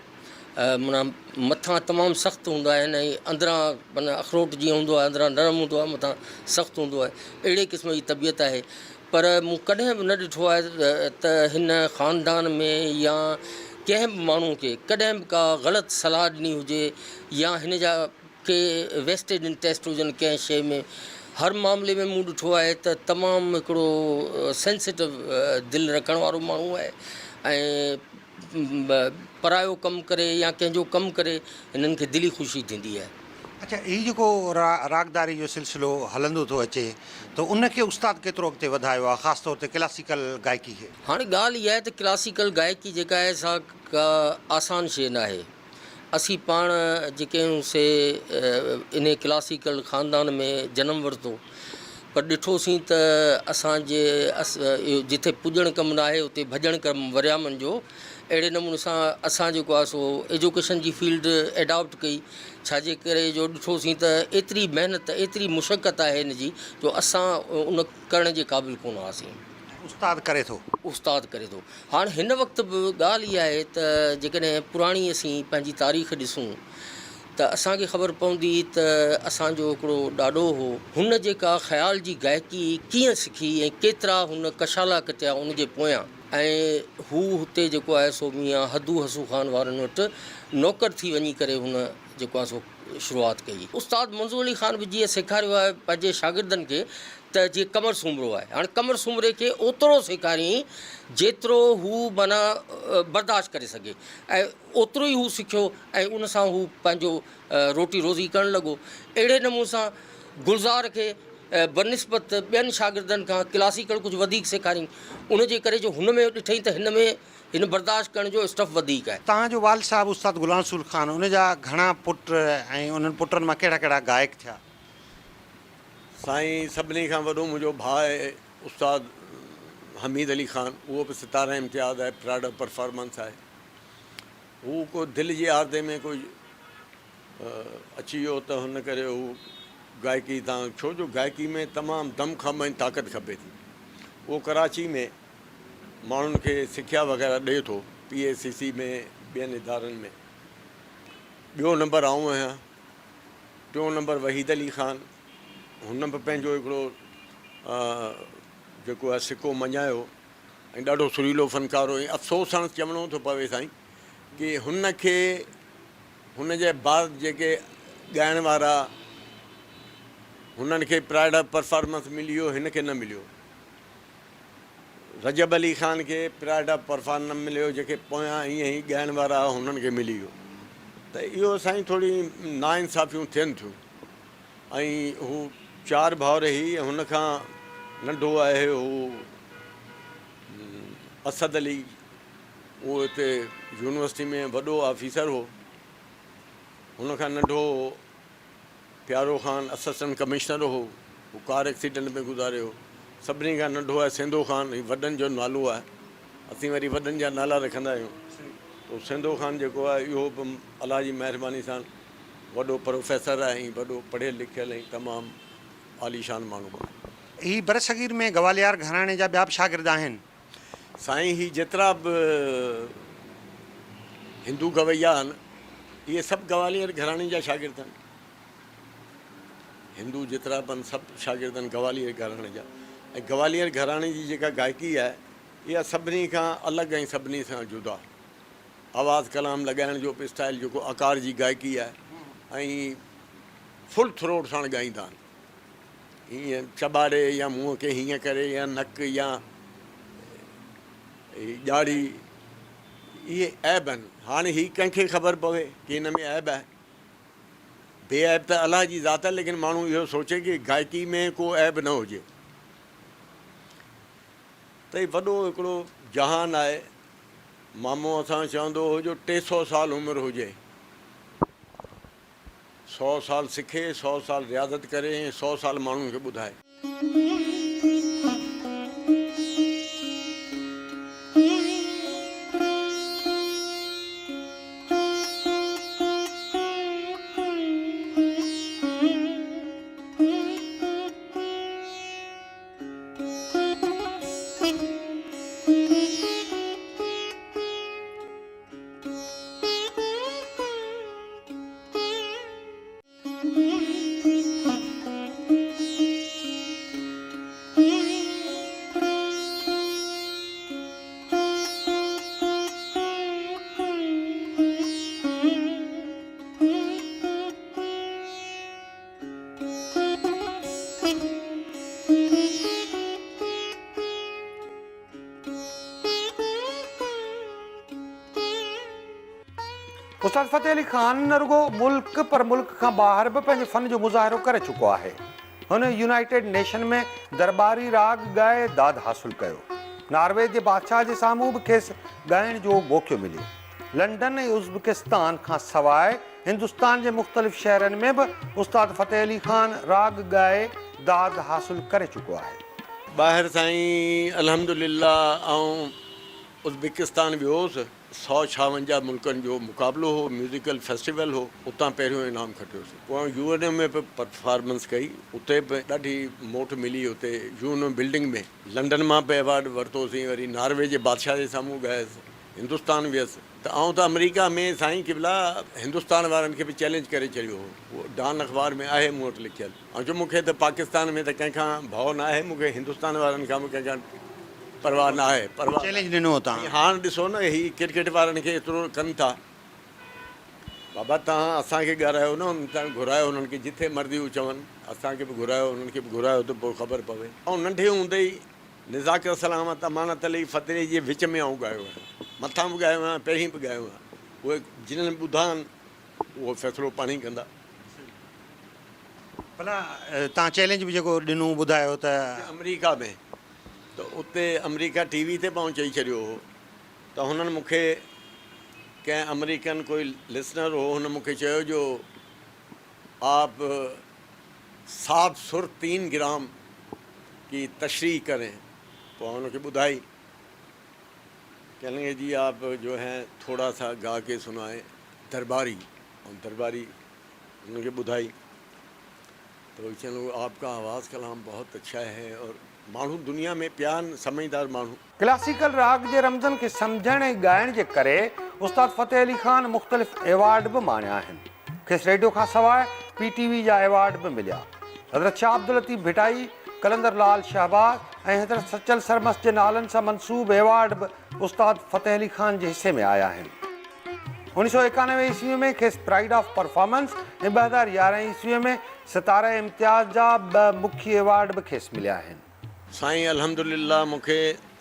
माना मथां तमामु सख़्तु हूंदा आहिनि ऐं अंदरां माना अखरोट जीअं हूंदो आहे अंदरां नरम हूंदो आहे, मथां सख़्तु हूंदो आहे, अहिड़े क़िस्म जी तबियत आहे। पर मूं कॾहिं बि न ॾिठो आहे त हिन ख़ानदान में या कंहिं बि माण्हू खे कॾहिं बि का ग़लति सलाह ॾिनी हुजे या हिन जा के वेस्टेड इंट्रस्ट हुजनि कंहिं शइ में। हर मामले में मूं ॾिठो आहे त तमामु हिकिड़ो सेंसिटिव दिलि रखण वारो माण्हू आहे ऐं परायो कमु करे या कंहिंजो कमु करे हिननि खे दिली ख़ुशी थींदी आहे। अच्छा, हीउ जेको रागदारी जो सिलसिलो हलंदो थो अचे त उनखे उस्ताद केतिरो अॻिते वधायो आहे, ख़ासि तौर ते क्लासिकल गायकी खे? हाणे ॻाल्हि इहा आहे त क्लासिकल गायकी जेका आहे सा का आसान शइ न आहे। असीं पाण जेके आहियूं से इन क्लासिकल ख़ानदान में जनमु वरितो, पर ॾिठोसीं त असांजे जिथे पुॼणु कमु न आहे उते भॼणु कमु वरियामनि जो। अहिड़े नमूने सां असां जेको आहे सो एजुकेशन जी फील्ड एडॉप्ट कई, छाजे करे जो ॾिठोसीं त एतिरी महिनत एतिरी मुशक़त आहे हिन जी जो असां उन करण जे क़ाबिल कोन हुआसीं। उस्ताद करे थो। हाणे हिन वक़्तु बि ॻाल्हि इहा आहे त जेकॾहिं पुराणी असीं पंहिंजी तारीख़ ॾिसूं त असांखे ख़बर पवंदी त असांजो हिकिड़ो ॾाॾो हो, हुन जेका ख़्याल जी गायकी कीअं सिखी ऐं केतिरा हुन कशाला कटिया उनजे पोयां, ऐं हू हुते जेको आहे सो मियां हदू हसू ख़ान वारनि वटि नौकर थी वञी करे हुन जेको आहे सो शुरूआति कई। उस्ताद मंज़ूर अली ख़ान बि जीअं सेखारियो आहे पंहिंजे शागिर्दनि खे त जीअं कमर सुमरो आहे, हाणे कमर सुमरे खे ओतिरो सेखारियईं जेतिरो हू माना बर्दाश्त करे सघे ऐं ओतिरो ई हू सिखियो ऐं उन सां हू पंहिंजो रोटी रोज़ी करणु लॻो। अहिड़े नमूने सां गुलज़ार खे बनिस्बत ॿियनि शागिर्दनि खां क्लासिकल कुझु वधीक सेखारियईं, उनजे करे जो हुन में ॾिठईं त हिन बर्दाश्त करण जो स्टफ वधीक आहे। तव्हांजो वाल साहिबु उस्ताद गुलाम रसूल ख़ान, उनजा घणा पुट ऐं उन्हनि पुटनि मां कहिड़ा कहिड़ा गायक थिया? साईं सभिनी खां वॾो मुंहिंजो भाउ आहे उस्ताद हमीद अली ख़ान, उहो बि सितारा इम्तियाज़ आहे, प्राउड ऑफ परफॉर्मेंस आहे। हू को दिलि जे आरदे में कोई अची वियो त हुन करे हू गायकी तां, छो जो गायकी में तमामु दमख़म ऐं ताक़त खपे थी। उहो कराची में माण्हुनि खे सिखिया वग़ैरह ॾिए थो, PACC में ॿियनि इदारनि में। ॿियों नंबर आऊं आहियां, टियों नंबर वहीद अली ख़ान, हुन बि पंहिंजो हिकिड़ो जेको आहे सिको मञायो ऐं ॾाढो सुरीलो फ़नकार हुओ। अफ़सोस सां चवणो थो पवे साईं कि हुनखे हुनजे बाद जेके ॻाइण वारा हुननि खे प्राइड ऑफ परफॉर्मेंस मिली वियो, हिनखे न मिलियो। रजब अली ख़ान खे प्राइड ऑफ परफॉर्मेंस न मिलियो, जेके पोयां ईअं ई ॻाइण वारा हुननि खे मिली वियो। त इहो साईं थोरी नाइंसाफ़ियूं थियनि थियूं। ऐं हू 4 भाउर ई, हुनखां नंढो आहे हू असद अली, उहो हिते यूनिवर्सिटी में वॾो ऑफिसर हो। हुनखां नंढो प्यारो ख़ान असिस्टेंट कमिश्नर हो, हू कार एक्सीडेंट में गुज़ारियो। सभिनी खां नंढो आहे सिंधो ख़ान, हीउ वॾनि जो नालो आहे, असीं वरी वॾनि जा नाला रखंदा आहियूं। तो सिंधो ख़ान जेको आहे इहो बि अलाह जी महिरबानी सां वॾो प्रोफेसर आहे ऐं वॾो पढ़ियल लिखियल ऐं तमामु आलीशान माण्हू आहे। ही बरसगीर में ग्वालियर घराणे जा ॿिया बि शागिर्द आहिनि? साईं ही जेतिरा बि हिंदू गवैया आहिनि इहे सभु ग्वालियर घराणे जा शागिर्द आहिनि। हिंदू जेतिरा बि आहिनि सभु शागिर्द आहिनि ग्वालियर घराणे जा। ऐं ग्वालियर घराणे जी जेका गायकी आहे इहा सभिनी खां अलॻि ऐं सभिनी सां जुदा। आवाज़ कलाम लॻाइण जो बि स्टाइल जेको आकार जी गायकी आहे ऐं फुल थ्रोट सां ॻाईंदा आहिनि। हीअं चॿारे या मुंहं खे हीअं करे या नक या ॼाड़ी, इहे ऐब आहिनि। हाणे हीअ कंहिंखे ख़बर पवे कि हिन में ऐब आहे। बेऐब त अलाह जी ज़ात आहे, लेकिन माण्हू इहो सोचे कि गायकी में को ऐब न हुजे। त हीउ वॾो हिकिड़ो जहान आहे। मामो असां चवंदो हो जो 300 साल उमिरि हुजे, 100 साल सिखे, 100 साल रियाज़त करे ऐं 100 साल माण्हुनि खे ॿुधाए। उस्ताद फ़तेह अली ख़ान न रुगो मुल्क पर मुल्क खां ॿाहिरि बि पंहिंजे फ़न जो मुज़ाहिरो करे चुको आहे। हुन यूनाइटेड नेशन में दरबारी राग ॻाए दाद हासिलु कयो। नॉर्वे जे बादशाह जे साम्हूं बि खेसि ॻाइण जो मौक़ो मिलियो। लंडन ऐं उज़्बेकिस्तान खां सवाइ हिंदुस्तान जे मुख़्तलिफ़ शहरनि में बि उस्ताद फ़तेह अली ख़ान राग ॻाए दाद हासिलु करे चुको आहे। ॿाहिरि साईं अल्हम्दुलिल्लाह आऊं उज़्बेकिस्तान वियो हुउसि। 156 मुल्कनि जो मुक़ाबिलो हो, म्यूज़िकल फेस्टिवल हो। उतां पहिरियों इनाम खटियोसीं। पोइ UN में बि परफॉर्मेंस कई, उते बि ॾाढी मोट मिली। उते UN बिल्डिंग में लंडन मां बि अवार्ड वरितोसीं। वरी नॉर्वे जे बादशाह जे साम्हूं ॻायसि, हिंदुस्तान वियसि। त आउं त अमेरिका में साईं किबला हिंदुस्तान वारनि खे बि चैलेंज करे छॾियो हो। उहो डान अख़बार में आहे मूं वटि लिखियलु। ऐं जो मूंखे त पाकिस्तान में त कंहिंखां भउ न आहे, मूंखे हिंदुस्तान वारनि खां बि कंहिंखां परवाह न आहे। परवाह चैलेंज ॾिनो तव्हां? हाणे ॾिसो न, हीअ क्रिकेट वारनि खे एतिरो कनि था। बाबा तव्हां असांखे ॻाल्हायो न, तव्हां घुरायो हुननि खे, जिथे मर्ज़ी हू चवनि, असांखे बि घुरायो, हुननि खे बि घुरायो त पोइ ख़बर पवे। ऐं नंढे हूंदे ई निज़ाक सलामत अमानत अली फ़तेह जे विच में आऊं ॻायो आहियां। मथां बि ॻायो आहियां, पहिरीं बि ॻायो आहियां। उहे जिन्हनि ॿुधा आहिनि उहो फ़ैसिलो पाण ई कंदा। भला तव्हां चैलेंज बि जेको ॾिनो ॿुधायो त अमेरिका में, त उते अमेरिका TV ते मां चई छॾियो हो। त हुननि मूंखे कंहिं अमेरिकन कोई लिसनर हो, हुन मूंखे चयो जो आप साफ़ सुर 3 ग्राम की तशरीह करें। पोइ हुनखे ॿुधाई, कहने जी आप जो हैं थोड़ा सा गा के सुनाए दरबारी। और दरबारी उनके बुधाई तो चलो आपका आवाज़ कलाम बहुत अच्छा है और माण्हू दुनिया में प्यान समझदार माण्हू। क्लासिकल राग जे रमज़नि खे सम्झण ऐं ॻाइण जे करे उस्ताद फ़तेह अली ख़ान मुख़्तलिफ़ एवार्ड बि माणिया आहिनि। खेसि रेडियो खां सवाइ PTV जा एवार्ड बि मिलिया। हज़रत शाह अब्दुल लतीफ़ भिटाई, कलंदर लाल शहबाज ऐं हज़रत सचल सरमस जे नालनि सां मनसूब एवार्ड बि उस्ताद फ़तेह अली ख़ान जे हिसे में आया आहिनि। 1991 ईस्वी में खेसि प्राइड ऑफ परफॉर्मेंस ऐं 2011 ईस्वी में सितारा इम्तियाज़ जा 2 मुख्य एवार्ड बि खेसि मिलिया आहिनि। साईं अल्हम्दुलिल्लाह मूंखे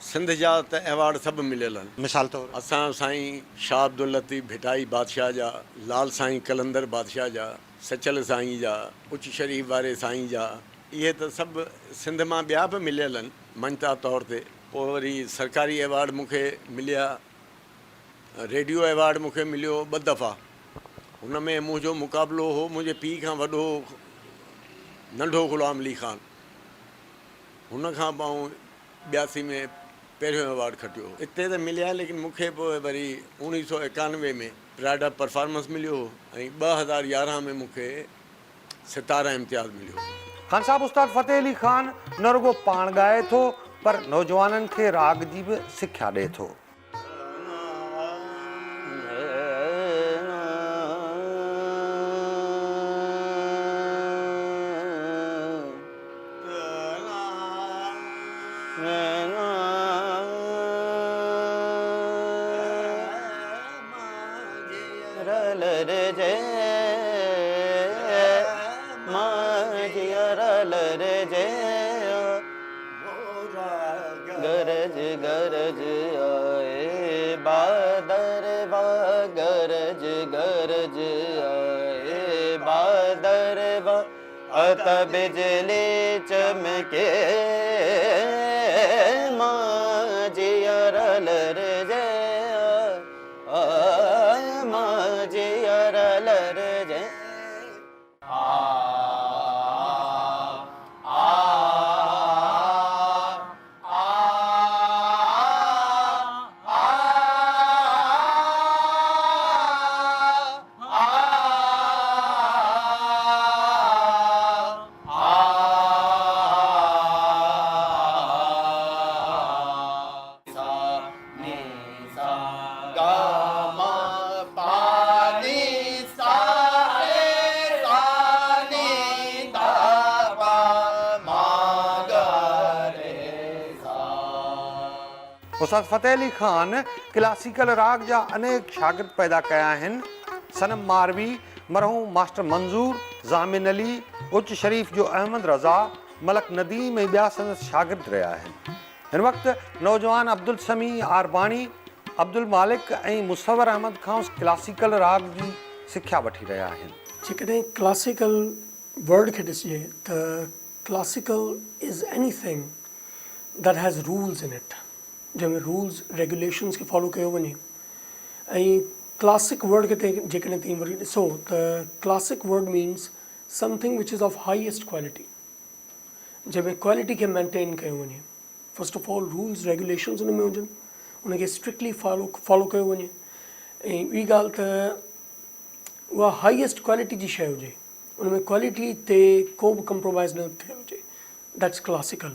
सिंध जा त एवार्ड सभु मिलियल आहिनि। मिसाल तौरु असां साईं शाह अब्दुल लतीफ़ भिटाई बादशाह जा, लाल साईं कलंदर बादशाह जा, सचल साईं जा, उच शरीफ़ वारे साईं जा, इहे त सभु सिंध मां ॿिया बि मिलियल आहिनि मंजता तौर ते। पोइ वरी सरकारी एवार्ड मूंखे मिलिया, रेडियो एवार्ड मूंखे मिलियो 2 दफ़ा। हुन में मुंहिंजो मुक़ाबिलो हो मुंहिंजे पीउ खां वॾो नंढो ग़ुलाम अली ख़ान, हुन खां मां 82 में पहिरियों एवार्ड खटियो। हिते त मिलिया, लेकिन मूंखे पोइ वरी 1991 में प्राइड ऑफ परफॉर्मेंस मिलियो ऐं 2011 में मूंखे सितारा इम्तियाज़ मिलियो। ख़ान साहब उस्ताद फ़तेह अली ख़ान न रुगो पाण ॻाए थो पर नौजवाननि खे राग जी बि सिख्या ॾिए थो। गरज गरज आए बादरवा, गरज गरज आए बादरवा, अत बिजली चमके माजिया रलर जय, माजिया रलर जय। उस्ताद फ़तेह अली ख़ान क्लासिकल राग जा अनेक शागिर्द पैदा कया आहिनि। सनम मारवी, मरहूम मास्टर मंज़ूर, ज़ामिन अली, उच शरीफ़ जो अहमद रज़ा, मलक नदीम ऐं ॿिया संदसि शागिर्द रहिया आहिनि। हिन वक़्तु नौजवान अब्दुल समी आरबाणी, अब्दुल मालिक ऐं मुसवर अहमद खां क्लासिकल राग जी सिख्या वठी रहिया आहिनि। जेकॾहिं क्लासिकल वर्ड खे ॾिसिजे त classical is anything that has rules in it, जंहिंमें रूल्स रेगुलेशन्स खे फॉलो कयो वञे। ऐं क्लासिक वर्ड खे जेकॾहिं तव्हां वरी ॾिसो त classic word means something which is of highest quality, जंहिंमें क्वालिटी खे मेंटेन कयो वञे। First of all rules regulations उन में हुजनि, उनखे स्ट्रिक्टली फॉलो कयो वञे। ऐं ॿी ॻाल्हि त उहा हाईएस्ट क्वालिटी जी शइ हुजे, उन में क्वालिटी ते को बि कंप्रोमाइज़ न थियल हुजे, दैट्स क्लासिकल।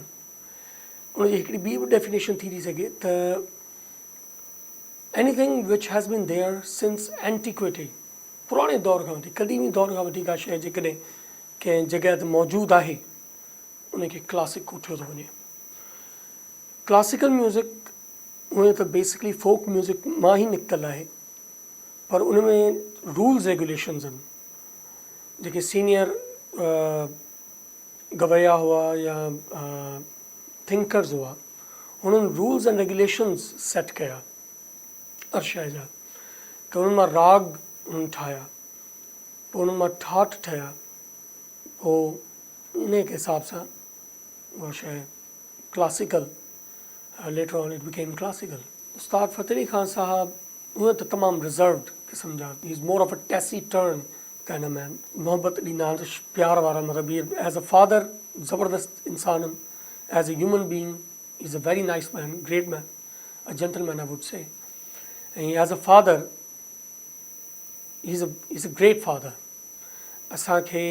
उनजी हिकिड़ी ॿी बि डेफिनेशन थी सघे त anything which has been there since antiquity, पुराणे दौर खां वठी, क़दीमी दौर खां वठी का शइ जेकॾहिं कंहिं जॻह ते मौजूदु आहे उनखे क्लासिक कोठियो थो वञे। क्लासिकल म्यूज़िक उहे त बेसिकली फोक म्यूज़िक मां ई निकितल आहे, पर उन में रूल्स रेगुलेशन्स आहिनि। जेके सीनियर गवैया हुआ या थिंकर्स हुआ, उन्हनि रूल्स एंड रेगुलेशन्स सेट कया हर शइ जा, त उन्हनि मां राग उन्हनि ठाहिया, पोइ उन्हनि मां ठाठ ठहिया, पोइ उन के हिसाब सां उहा शइ classical, later on it became classical. उस्ताद फ़तेह अली ख़ान साहब उहे त तमामु रिज़र्व्ड क़िस्म जा, he is more of a taciturn kind of man, मोहब्बत ॾींदा आहिनि, प्यार वारा, मतिलबु एज़ अ फादर ज़बरदस्त इंसान आहिनि, as a human being he's a very nice man, great man, a gentleman I would say, and as a father he's a great father। असांखे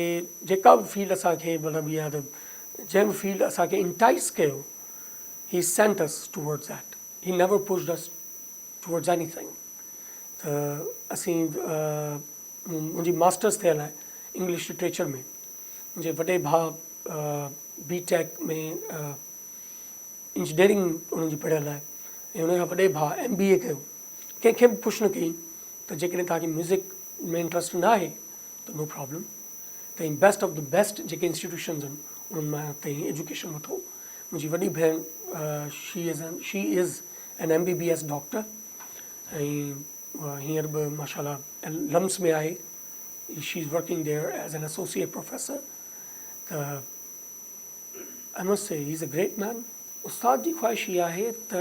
जेका बि फील्ड असांखे मतिलबु इहा त जंहिं बि फील्ड असांखे इंटाइस कयो, he sent us towards that, he never pushed us towards anything। त असीं मुंहिंजी मास्टर्स थियल आहे इंग्लिश लिटरेचर में, मुंहिंजे वॾे भाउ B.Tech में इंजीनियरिंग उन्हनि जी पढ़ियल आहे ऐं उन खां वॾे भाउ MBA कयो। कंहिंखे बि पुछ न कई त जेकॾहिं तव्हांखे म्यूज़िक में इंट्रस्ट न आहे त नो प्रॉब्लम, तव्हीं best of the best J K institutions आहिनि उन्हनि मां तव्हीं एजुकेशन वठो। मुंहिंजी वॾी भेण she is an MBBS doctor ऐं हींअर बि माशाल्लाह लम्स में आहे। She is working there as an associate professor. त I must say he is a great man. उस्ताद जी ख्वाहिश इहा आहे त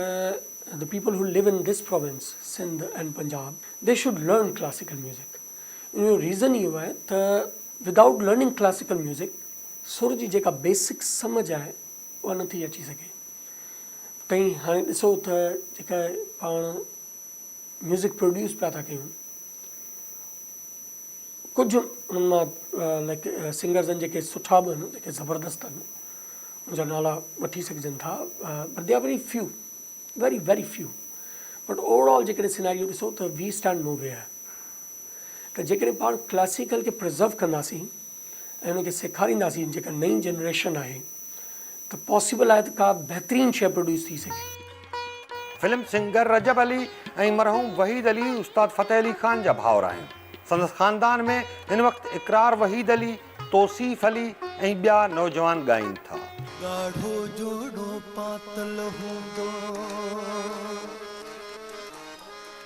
the people who live in this province, Sindh and Punjab, they should learn classical music. Reason इहो आहे त without learning classical music, सुर जी जेका बेसिक सम्झ आहे उहा नथी अची सघे। कई हाणे ॾिसो त जेका पाण म्यूज़िक प्रोड्यूस पिया था कयूं, कुझु उन्हनि मां लाइक सिंगर्स आहिनि जेके सुठा बि आहिनि, जेके ज़बरदस्त आहिनि, उनजा नाला वठी सघजनि था, but they are very few, very few. But overall जेकॾहिं सिनेरियो ॾिसो त वी स्टैंड नो वेयर। त जेकॾहिं पाण क्लासिकल खे प्रिज़र्व कंदासीं ऐं उनखे सेखारींदासीं जेका नई जनरेशन आहे, त पॉसिबल आहे त का बहितरीनु शइ प्रोड्यूस थी सघे। फिल्म सिंगर रजब अली ऐं मरहूम वहीद अली उस्ताद फ़तेह अली ख़ान जा भाउर आहिनि। संदसि ख़ानदान में हिन वक़्तु इक़रार वहीद अली, तौसीफ़ अली ऐं ॿिया नौजवान ॻाइनि था। गाढ़ो जोड़ो पातल हूंदो,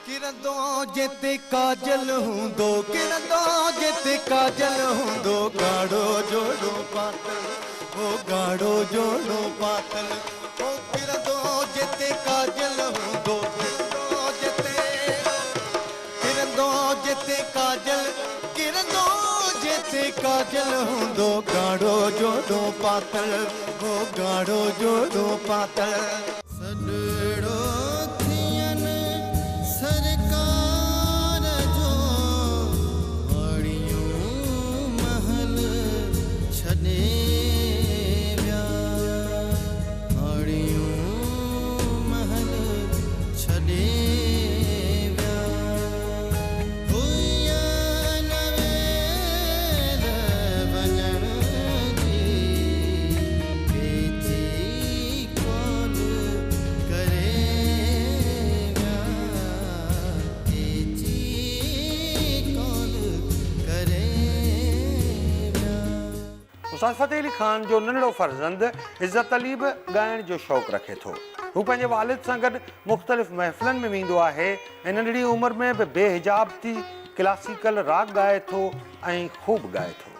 किरंदो जेते काजल हूंदो, किरंदो जेते काजल हूंदो, गाढ़ो जोड़ो पातल, ओ गाढ़ो जोड़ो पातल, ओ किरंदो जेते काजल हूंदो, किरंदो जेते काजल, किरंदो जेते काजल हूंदो, गाढ़ो जोड़ो पातल, ओ गाढ़ो जोड़ो पातल। सॾड़ो थियनि सरकार जो, हाड़ियूं महल छॾे विया, हाड़ियूं महल छॾे विया, हुया नवेल वञण जी, बेची कौन करे विया, बेची कौन करे विया। उस्ताद फ़तेह अली ख़ान जो नंढड़ो फर्ज़ंद इज़त अली बि ॻाइण जो शौक़ु रखे थो। हू पंहिंजे वालिद सां गॾु मुख़्तलिफ़ महफ़िलनि में वेंदो आहे ऐं नंढड़ी उमिरि में बि बेहिजाब थी क्लासिकल राग ॻाए थो ऐं ख़ूब ॻाए थो।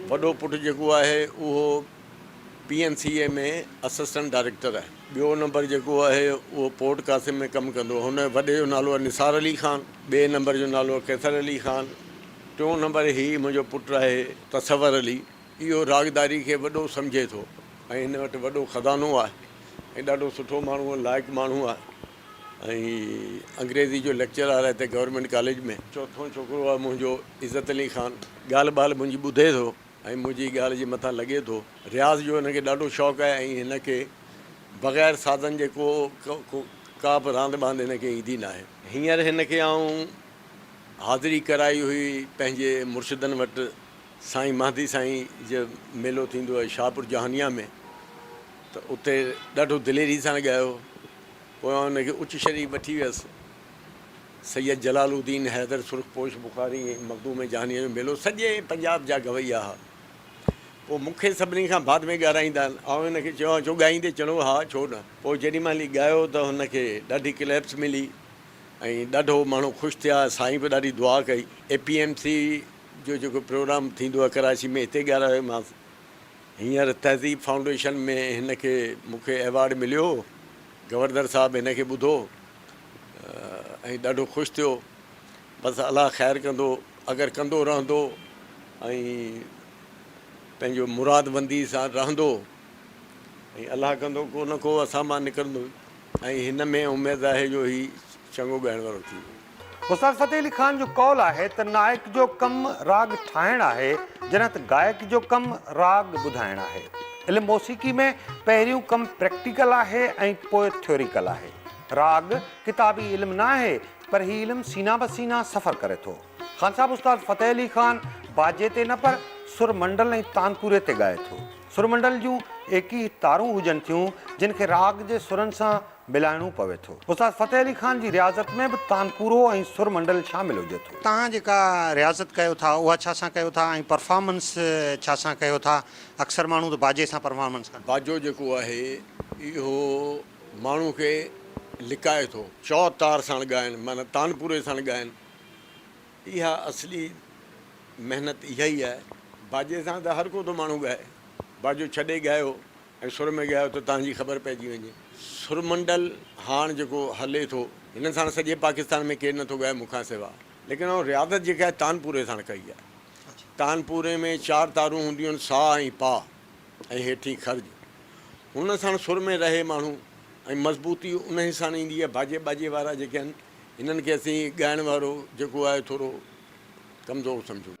वॾो पुटु जेको आहे उहो PNCA में असिस्टेंट डायरेक्टर आहे। ॿियो नंबर जेको आहे उहो पोर्ट कासिम में कमु कंदो। हुन वॾे जो नालो आहे निसार अली ख़ान, ॿिए नंबर जो नालो आहे कैसर अली ख़ान, टियों नंबर हीउ मुंहिंजो पुटु आहे तसवर अली। इहो रागदारी खे वॾो सम्झे थो ऐं हिन वटि वॾो ख़ज़ानो आहे ऐं ॾाढो सुठो माण्हू आहे, लाइक़ु माण्हू आहे ऐं अंग्रेज़ी जो लेक्चरर आहे हिते गवर्नमेंट कॉलेज में। चौथों छोकिरो आहे मुंहिंजो इज़त अली ख़ान, ॻाल्हि ॿाल्हि मुंहिंजी ॿुधे थो ऐं मुंहिंजी ॻाल्हि जे मथां लॻे थो। रियाज़ जो हिनखे ॾाढो शौक़ु आहे ऐं हिनखे बग़ैर साधन जे का बि रांदि बांदि हिनखे ईंदी न आहे। हींअर हिनखे आऊं हाज़िरी कराई हुई पंहिंजे मुर्शिदनि वटि, साईं महदी साईं जो मेलो थींदो आहे शाहपुर जहानिया में, त उते ॾाढो दिलेरी सां ॻायो। पोयां हुनखे उच शरीफ़ वठी वियसि, सैयद जलालुद्दीन हैदर सुरखपोश बुखारी मखदूम जहानीअ जो मेलो सॼे पंजाब जा गवैया हुआ। पोइ मूंखे सभिनी खां बाद में ॻाराईंदा आहिनि, ऐं हिनखे चयो छो ॻाईंदे, चयो हा छो न। पोइ जेॾी महिल ही ॻायो त हुनखे ॾाढी क्लैप्स मिली ऐं ॾाढो माण्हू ख़ुशि थिया। साईं बि ॾाढी दुआ कई। APMC जो जेको प्रोग्राम थींदो आहे कराची में, हिते ॻारायोमांसि। हींअर तहज़ीब फाउंडेशन में हिनखे मूंखे एवॉर्ड मिलियो। गवर्नर साहिबु हिनखे ॿुधो ऐं ॾाढो ख़ुशि थियो। बसि अलाह ख़ैरु कंदो, अगरि कंदो रहंदो ऐं पंहिंजो मुरादबंदी सां रहंदो ऐं अलाह कंदो को न को असां मां निकिरंदो। ऐं हिन में उमेदु आहे जो ही चङो ॻाइण वारो थींदो। उस्ताद फ़तेह अली ख़ान जो कौल आहे त नाइक जो कमु राग ठाहिणु आहे, जॾहिं त गायक जो कमु राग ॿुधाइणु आहे। इल्मु मौसीक़ी में पहिरियों कमु प्रैक्टिकल आहे ऐं पोइ थ्योरिकल आहे। राग किताबी इल्मु न आहे, पर हीउ इल्मु सीना बसीना सफ़र करे थो। ख़ान साहब उस्ताद फ़तेह अली ख़ान बाजे ते न पर सुरमंडल ऐं तानपुरे ते ॻाए थो। सुरमंडल जूं एकी तारूं हुजनि थियूं जिन खे राग जे सुरनि सां मिलाइणो पवे थो। उस्ताद फ़तेह अली ख़ान जी रियाज़त में बि तानपुरो ऐं सुरमंडल शामिल हुजे थो। तव्हां जेका रियाज़त कयो था उहा छा सां कयो था ऐं परफॉर्मेंस छा सां कयो था? अक्सर माण्हू त बाजे सां परफॉर्मेंस कनि। बाजो जेको आहे इहो माण्हू खे लिकाए थो, चौतार सां ॻाइनि, माना तानपुरे सां ॻाइनि। इहा असली महिनत इहा ई आहे। बाजे सां त हर को थो माण्हू ॻाए, बाजो छॾे ॻायो ऐं सुर में ॻायो त तव्हांजी ख़बर पइजी वञे। सुरमंडल हाणे जेको हले थो, हिन सां सॼे पाकिस्तान में केरु नथो ॻाए मूंखां सिवा। लेकिन ऐं रियाज़त जेका आहे तानपुरे सां कई आहे। तानपुरे में 4 तारूं हूंदियूं आहिनि, सा ऐं पा ऐं हेठीं ख़र्ज। हुन सां सुर में रहे माण्हू ऐं मज़बूती उन सां ईंदी आहे। बाजे वारा जेके आहिनि, हिननि खे असीं ॻाइण वारो जेको आहे थोरो कमज़ोर सम्झूं।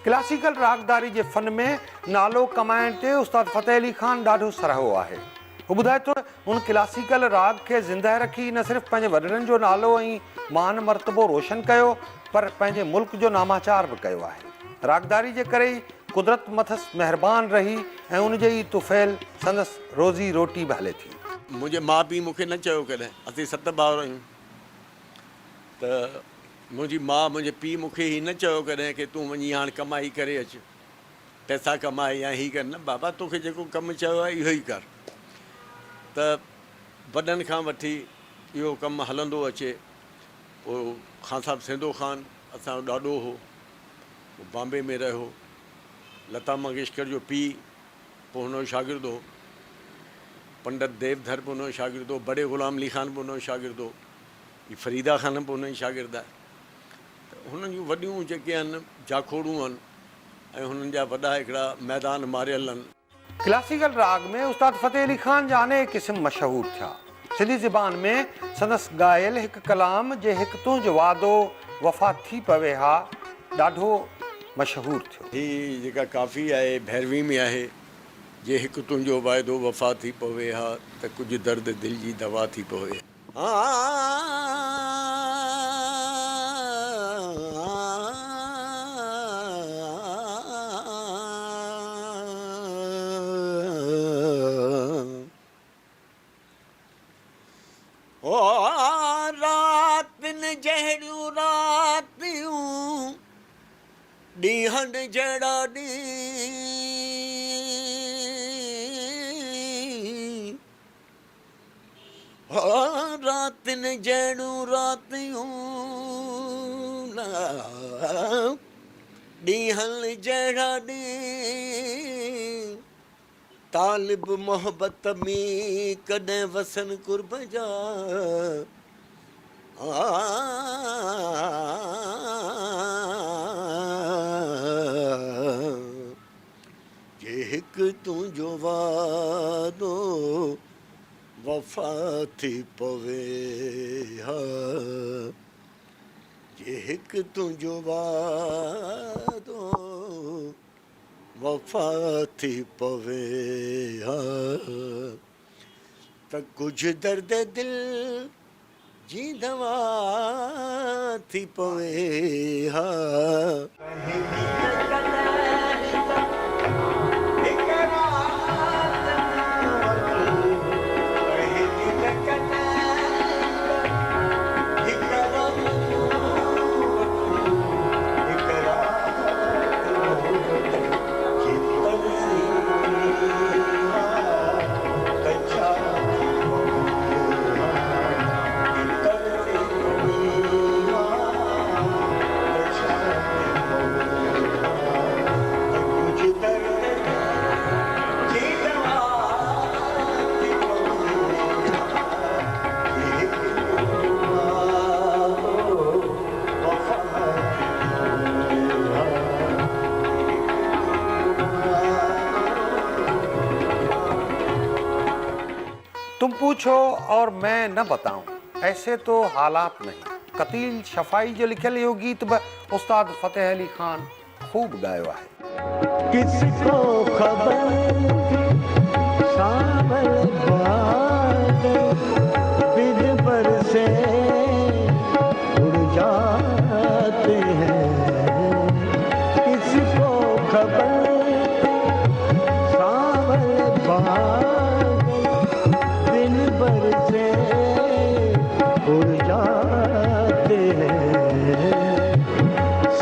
क्लासिकल रागदारी जे फ़न में नालो कमाइण ते उस्ताद फ़तेह अली ख़ान ॾाढो सराहो आहे। हू ॿुधाए थो उन क्लासिकल राग खे ज़िंदह रखी न सिर्फ़ु पंहिंजे वॾड़नि जो नालो ऐं मान मर्तबो रोशन कयो, पर पंहिंजे मुल्क जो नामाचार बि कयो आहे। रागदारी जे करे ई कुदरत मथसि महिरबान रही ऐं उनजे ई तुफ़ैल संदसि रोज़ी रोटी बि हले थी। मुंहिंजे माउ पीउ मूंखे न चयो कॾहिं, असीं 7 भाउर आहियूं, त मुंहिंजी माउ मुंहिंजे पीउ मूंखे हीअ न चयो कॾहिं की तूं वञी हाणे कमाई करे अचु, पैसा कमाए या हीअ कर। न बाबा, तोखे जेको कमु चयो आहे इहो ई कर। त वॾनि खां वठी इहो कमु हलंदो अचे। पोइ ख़ान साहिबु सिंधो ख़ान असांजो ॾाढो हो, बॉम्बे में रहियो। लता मंगेशकर जो पीउ पोइ हुनजो शागिर्दु हो। पंडित देवधर बि हुनजो शागिर्दु हो। बड़े ग़ुलाम अली ख़ान बि हुनजो शागिर्दु हो। हीअ फरीदा ख़ान बि हुनजी शागिर्दु आहे। त हुननि जूं वॾियूं जेके आहिनि जाखोड़ूं आहिनि ऐं हुननि जा वॾा हिकिड़ा मैदान मारियल आहिनि। क्लासिकल राग में उस्ताद फ़तेह अली ख़ान जा अनेक क़िस्म मशहूर थिया। सिंधी ज़बान में संदसि ॻायल हिकु कलाम जे हिकु तुंहिंजो वादो वफ़ा थी पवे हा ॾाढो मशहूर थियो। ही जेका काफ़ी आहे भैरवी में आहे, जे हिकु तुंहिंजो वाइदो वफ़ा थी पवे हा त कुझु दर्द दिलि जी दवा थी पवे। ओ रातिन जहिड़ियूं रातियूं ॾींहनि जहिड़ा ॾींहं, ओ रातिन जहिड़ियूं रातियूं ॾींहनि जहिड़ा ॾींहं, तालिब मोहबत में कॾहिं वसन कुर्ब जा, जे हिकु तुंहिंजो वादो वफ़ा थी पवे हा, जे हिकु तुंहिंजो वादो वफ़ा थी पवे हा त कुझु दर्द दिल जी दवा थी पवे हा। तुम पूछो और मैं न बताऊं, ऐसे तो हालात नहीं। कतील शफ़ाई जो लिखियल इहो गीत बि उस्ताद फ़तेह अली ख़ान ख़ूब ॻायो आहे। किसको खबर सावल बादल बिन बरसे उड़ जाते हैं, किसको खबर सावल बादल बिन बरसे उड़ जाते हैं,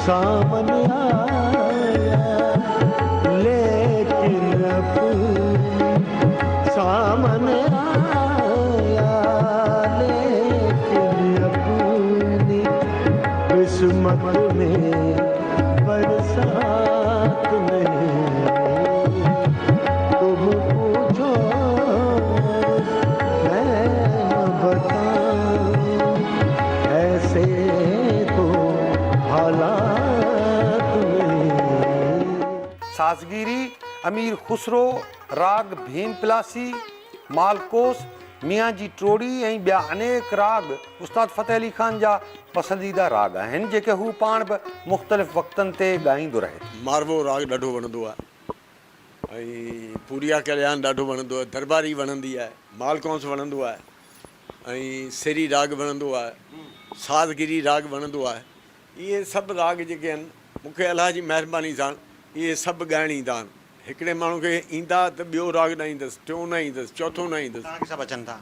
सावन आया लेकिन सामन आया लेकिन अपनी किस्मत में बरसात नहीं। तुम पूछो मैं न बताऊं, ऐसे तो हालात नहीं। साज़गीरी अमीर खुसरो, राग भीम पिलासी, मालकोस, मियाँ जी ट्रोड़ी ऐं ॿिया अनेक राग उस्ताद फ़तेह अली ख़ान जा पसंदीदा राग आहिनि, जेके हू पाण बि मुख़्तलिफ़ वक़्तनि ते ॻाईंदो रहे। मारवो राग ॾाढो वणंदो आहे, ऐं पूरिया कल्याण ॾाढो वणंदो आहे, दरबारी वणंदी आहे, मालकोंस वणंदो आहे, ऐं सिरी राग वणंदो आहे, साज़गिरी राग वणंदो आहे। इहे सभु राग जेके आहिनि मूंखे अलाह जी महिरबानी सां इहे सभु ॻाइण ईंदा आहिनि। हिकिड़े माण्हू खे ईंदा त ॿियो राग न ईंदसि, टियों न ईंदसि, चौथों न ईंदसि। तव्हांखे सभु अचनि था?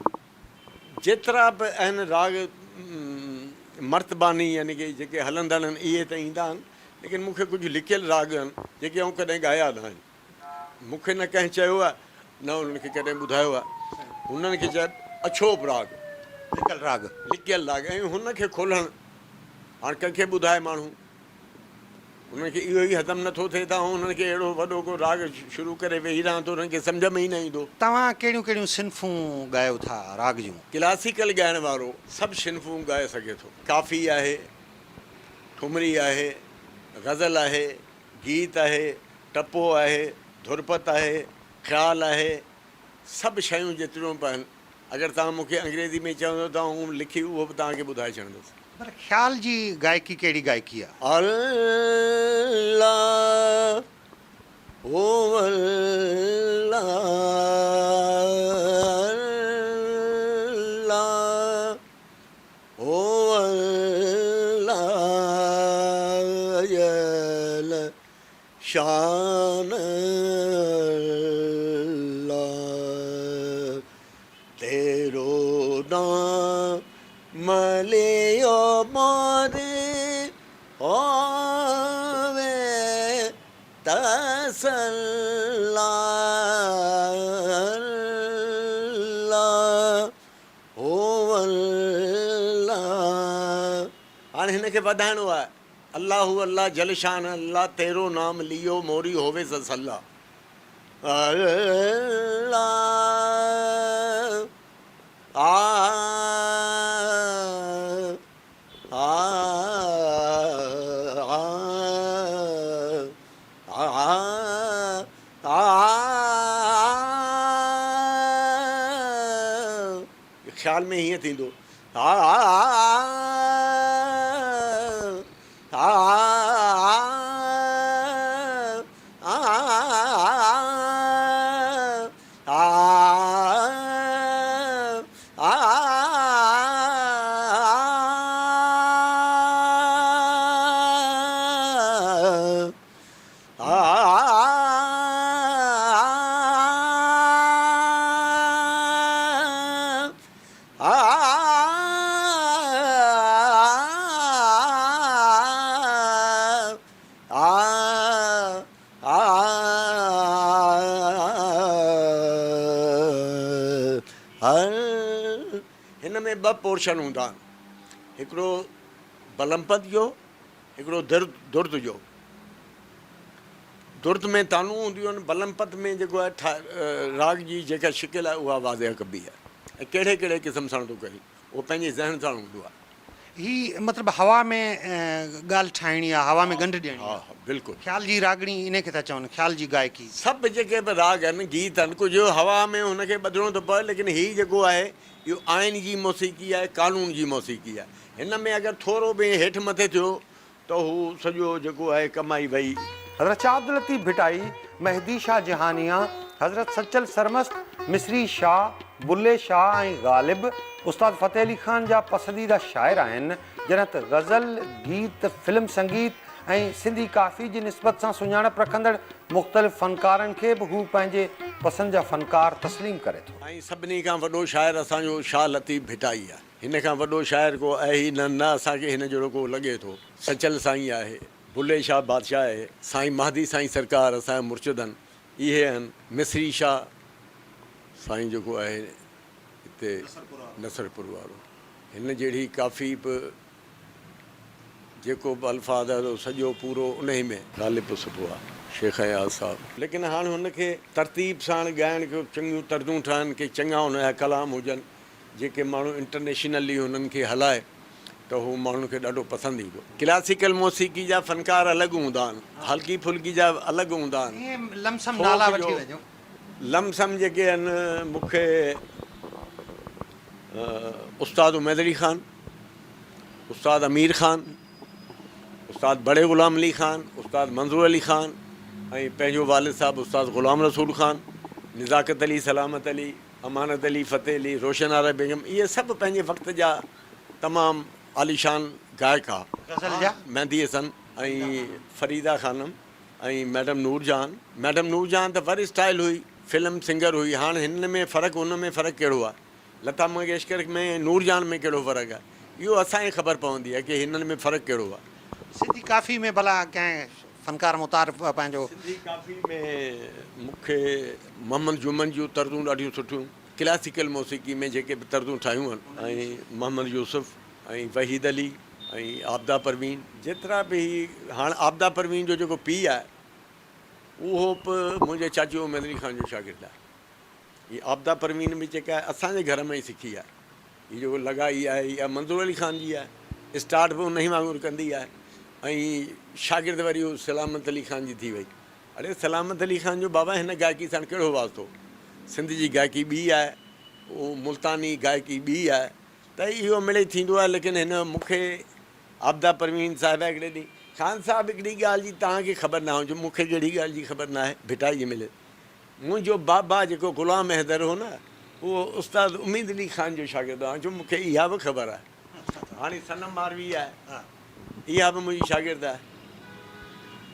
जेतिरा बि आहिनि राग मर्तबानी यानी कि जेके हलंदड़ आहिनि इहे त ईंदा आहिनि, लेकिन मूंखे कुझु लिखियल राग आहिनि जेके आऊं कॾहिं ॻाया न आहिनि। मूंखे न कंहिं चयो आहे न उन्हनि खे कॾहिं ॿुधायो आहे, हुननि खे चए अछोप राग, लिकियल राग, ऐं हुनखे खोलणु हाणे कंहिंखे ॿुधाए माण्हू, उन्हनि खे इहो ई हज़म नथो थिए त उन्हनि खे अहिड़ो वॾो को राग शुरू करे वेही रहां थो, उन्हनि खे सम्झ में ई न ईंदो। तव्हां कहिड़ियूं कहिड़ियूं सिन्फ़ूं ॻायो था राग जूं? क्लासिकल ॻाइण वारो सभु सिन्फ़ूं ॻाए सघे थो। काफ़ी आहे, ठुमरी आहे, गज़ल आहे, गीत आहे, टपो आहे, धुरपत आहे, ख़्यालु आहे सभु शयूं जेतिरियूं बि आहिनि अगरि तव्हां मूंखे अंग्रेज़ी में चवंदो त आउं लिखी उहो बि तव्हांखे ॿुधाए छॾींदुसि पर ख़्याल जी गायकी कहिड़ी गायकी आहे? अल्लाह ओ अल्लाह अल्लाह ओ अल्लाह जल शान अल्लाह तेरो नाम लियो मोरे होवे तसल्ला हो अल्लाह। हाणे हिन खे वधाइणो आहे अल्लाहु अल्लाह जलशान अल्लाह तेरो नाम लियो मोरी होवे तसल्ला अल्लाह आ ख़्याल में हीअं थींदो हिन में ॿ पोर्शन हूंदा आहिनि हिकिड़ो बलमपत जो हिकिड़ो दुर्द जो दुर्द में तानू हूंदियूं आहिनि बलमपत में जेको आहे राग जी जेका शिकिल आहे उहा वाज़िया कबी आहे ऐं कहिड़े कहिड़े क़िस्म सां थो करे उहो पंहिंजे ज़हन सां हूंदो आहे ही मतिलबु हवा में ॻाल्हि ठाहिणी आहे हवा में गंढ ॾियणी हा आहे हा बिल्कुलु ख़्याल जी रागणी इन खे था चवनि ख़्याल जी गायकी सभु जेके बि राग आहिनि गीत आहिनि कुझु हवा में हुनखे ॿधिणो थो पए लेकिन हीउ जेको आहे इहो आइन जी मौसीक़ी आहे कानून जी मौसीक़ी आहे हिन में अगरि थोरो बि हेठि मथे थियो त हू सॼो जेको आहे कमाई भई हज़रत शाह अब्दुल लतीफ़ भिटाई मेहदी शाह जहानिया हज़रत सचल सरमस्त मिसरी शाह बुल्ले शाह ऐं ग़ालिब उस्ताद फ़तेह अली ख़ान जा पसंदीदा शाइर आहिनि जॾहिं त ग़ज़ल गीत फिल्म संगीत ऐं सिंधी काफ़ी जी निस्बत सां सुञाणप रखंदड़ मुख़्तलिफ़ फ़नकारनि खे बि हू पंहिंजे पसंदि जा फ़नकार तस्लीम करे थो ऐं सभिनी खां वॾो शाइर असांजो शाह लतीफ़ भिटाई आहे हिन खां वॾो शाइर को आहे ई न असांखे हिन जहिड़ो को लॻे थो सचल साईं आहे बुल्ले शाह बादशाह आहे साईं महदी साईं सरकार असांजा मुर्शिद आहिनि इहे आहिनि मिसरी शाह साईं जेको आहे हिते नसरपुर वारो हिन जहिड़ी काफ़ी बि जेको बि अल्फाज़ आहे सॼो पूरो उन ई में ग़ालिब सुठो आहे शेख याद साहिबु लेकिन हाणे हुनखे तरतीब सां ॻाइण खे चङियूं तर्दूं ठहनि की चङा हुनजा कलाम हुजनि जेके माण्हू इंटरनेशनली हुननि खे हलाए त हू माण्हुनि खे ॾाढो पसंदि ईंदो क्लासिकल मौसीक़ी जा फ़नकार अलॻि हूंदा आहिनि हल्की फुल्की जा अलॻि हूंदा आहिनि लमसम जेके आहिनि मूंखे उस्ताद उमैद अली ख़ान उस्ताद अमीर ख़ान उस्ताद बड़े ग़ुलाम अली ख़ान उस्ताद मंज़ूर अली ख़ान ऐं पंहिंजो वालिद साहिबु उस्ताद ग़ुलाम रसूल ख़ान निज़ाकत अली सलामत अली अमानत अली फ़तेह अली रोशन आरा बेगम इहे सभु पंहिंजे वक़्त जा तमामु आलीशान गायक आहे मेहदी हसन ऐं फरीदा ख़ानम ऐं मैडम नूरजहान त वरी स्टाइल हुई फिल्म सिंगर हुई हाणे हिन में फ़र्क़ु हुन में फ़र्क़ु कहिड़ो आहे लता मंगेशकर में नूरजहान में कहिड़ो फ़र्क़ु आहे इहो असांखे ख़बर पवंदी आहे की हिननि में फ़र्क़ु कहिड़ो आहे सिंधी काफ़ी में भला कंहिं फ़नकार मुतारिफ़ पंहिंजो सिंधी काफ़ी में मूंखे मोहम्मद जुमन जूं तर्दूं ॾाढियूं सुठियूं क्लासिकल मौसीक़ी में जेके बि तर्दूं ठाहियूं आहिनि ऐं मोहम्मद यूसुफ ऐं वहीद अली ऐं आबदा परवीन जेतिरा बि हाणे आबदा परवीन जो जेको पीउ आहे उहो बि मुंहिंजे चाचू उमैद अली ख़ान जो शागिर्दु आहे हीअ आबदा परवीन बि जेका आहे असांजे घर में ई सिखी आहे हीअ जेको लॻाई आहे इहा मंज़ूर अली ख़ान जी आहे स्टार्ट बि उन ई वांगुरु कंदी आहे ऐं शागिर्द वरी सलामत अली ख़ान जी थी वई अरे सलामत अली ख़ान जो बाबा हिन गायकी सां कहिड़ो वास्तो? सिंध जी गायकी ॿी आहे, उहो मुल्तानी गायकी ॿी आहे, त इहो मिले थींदो आहे। लेकिन हिन मूंखे आबदा परवीन साहिबु हिकिड़े ॾींहुं, ख़ान साहिबु हिकिड़ी ॻाल्हि जी तव्हांखे ख़बर न हुजे, मूंखे कहिड़ी ॻाल्हि जी ख़बर न आहे, भिटाई जी मिले। मुंहिंजो बाबा जेको ग़ुलाम हैदर हो न, उहो उस्ताद उमीद अली ख़ान जो शागिर्दु आहे, जो मूंखे इहा बि ख़बर आहे। हाणे सनम मारवी आहे, इहा बि मुंहिंजी शागिर्दु आहे।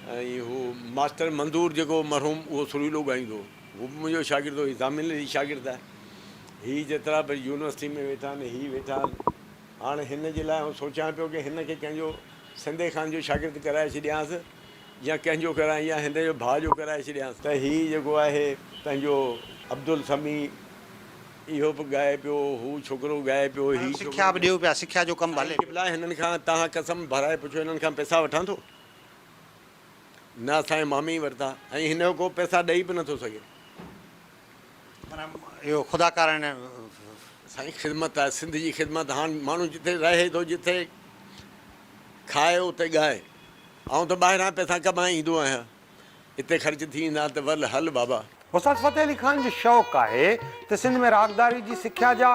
ऐं हू मास्टर मंदूर जेको मरहूम उहो सुरीलो ॻाईंदो, उहो बि मुंहिंजो शागिर्दु हो। ज़ामिल अली शागिर्दु आहे। हीअ जेतिरा बि यूनिवर्सिटी में वेठा आहिनि, हीअ वेठा आहिनि। हाणे हिन जे लाइ सोचां पियो की हिन खे कंहिंजो सिंधे ख़ान जो शागिर्दु कराए छॾियांसि, या कंहिंजो कराए, या हिन जो भाउ जो कराए छॾियांसि। त हीअ जेको आहे पंहिंजो अब्दुल समी, इहो बि ॻाए पियो, हू छोकिरो ॻाए पियो, हीअ सिख्या बि ॾियो पिया, सिख्या जो कमु हले। हिननि खां तव्हां कसम भराए पुछो, हिननि खां पैसा वठां थो? न, असांजे मामी वरिता, ऐं हिन जो को पैसा ॾेई बि नथो सघे। इहो ख़ुदा कारण असांजी ख़िदमत आहे, सिंध जी ख़िदमत। हाणे माण्हू जिथे रहे थो, जिथे खाए उते ॻाए। ऐं त ॿाहिरां पैसा कमाए ईंदो आहियां, हिते ख़र्च थी ईंदा त वल हल बाबा। उस्ताद फ़तेह अली ख़ान जो शौक़ु आहे त सिंध में रागदारी जी सिख्या जा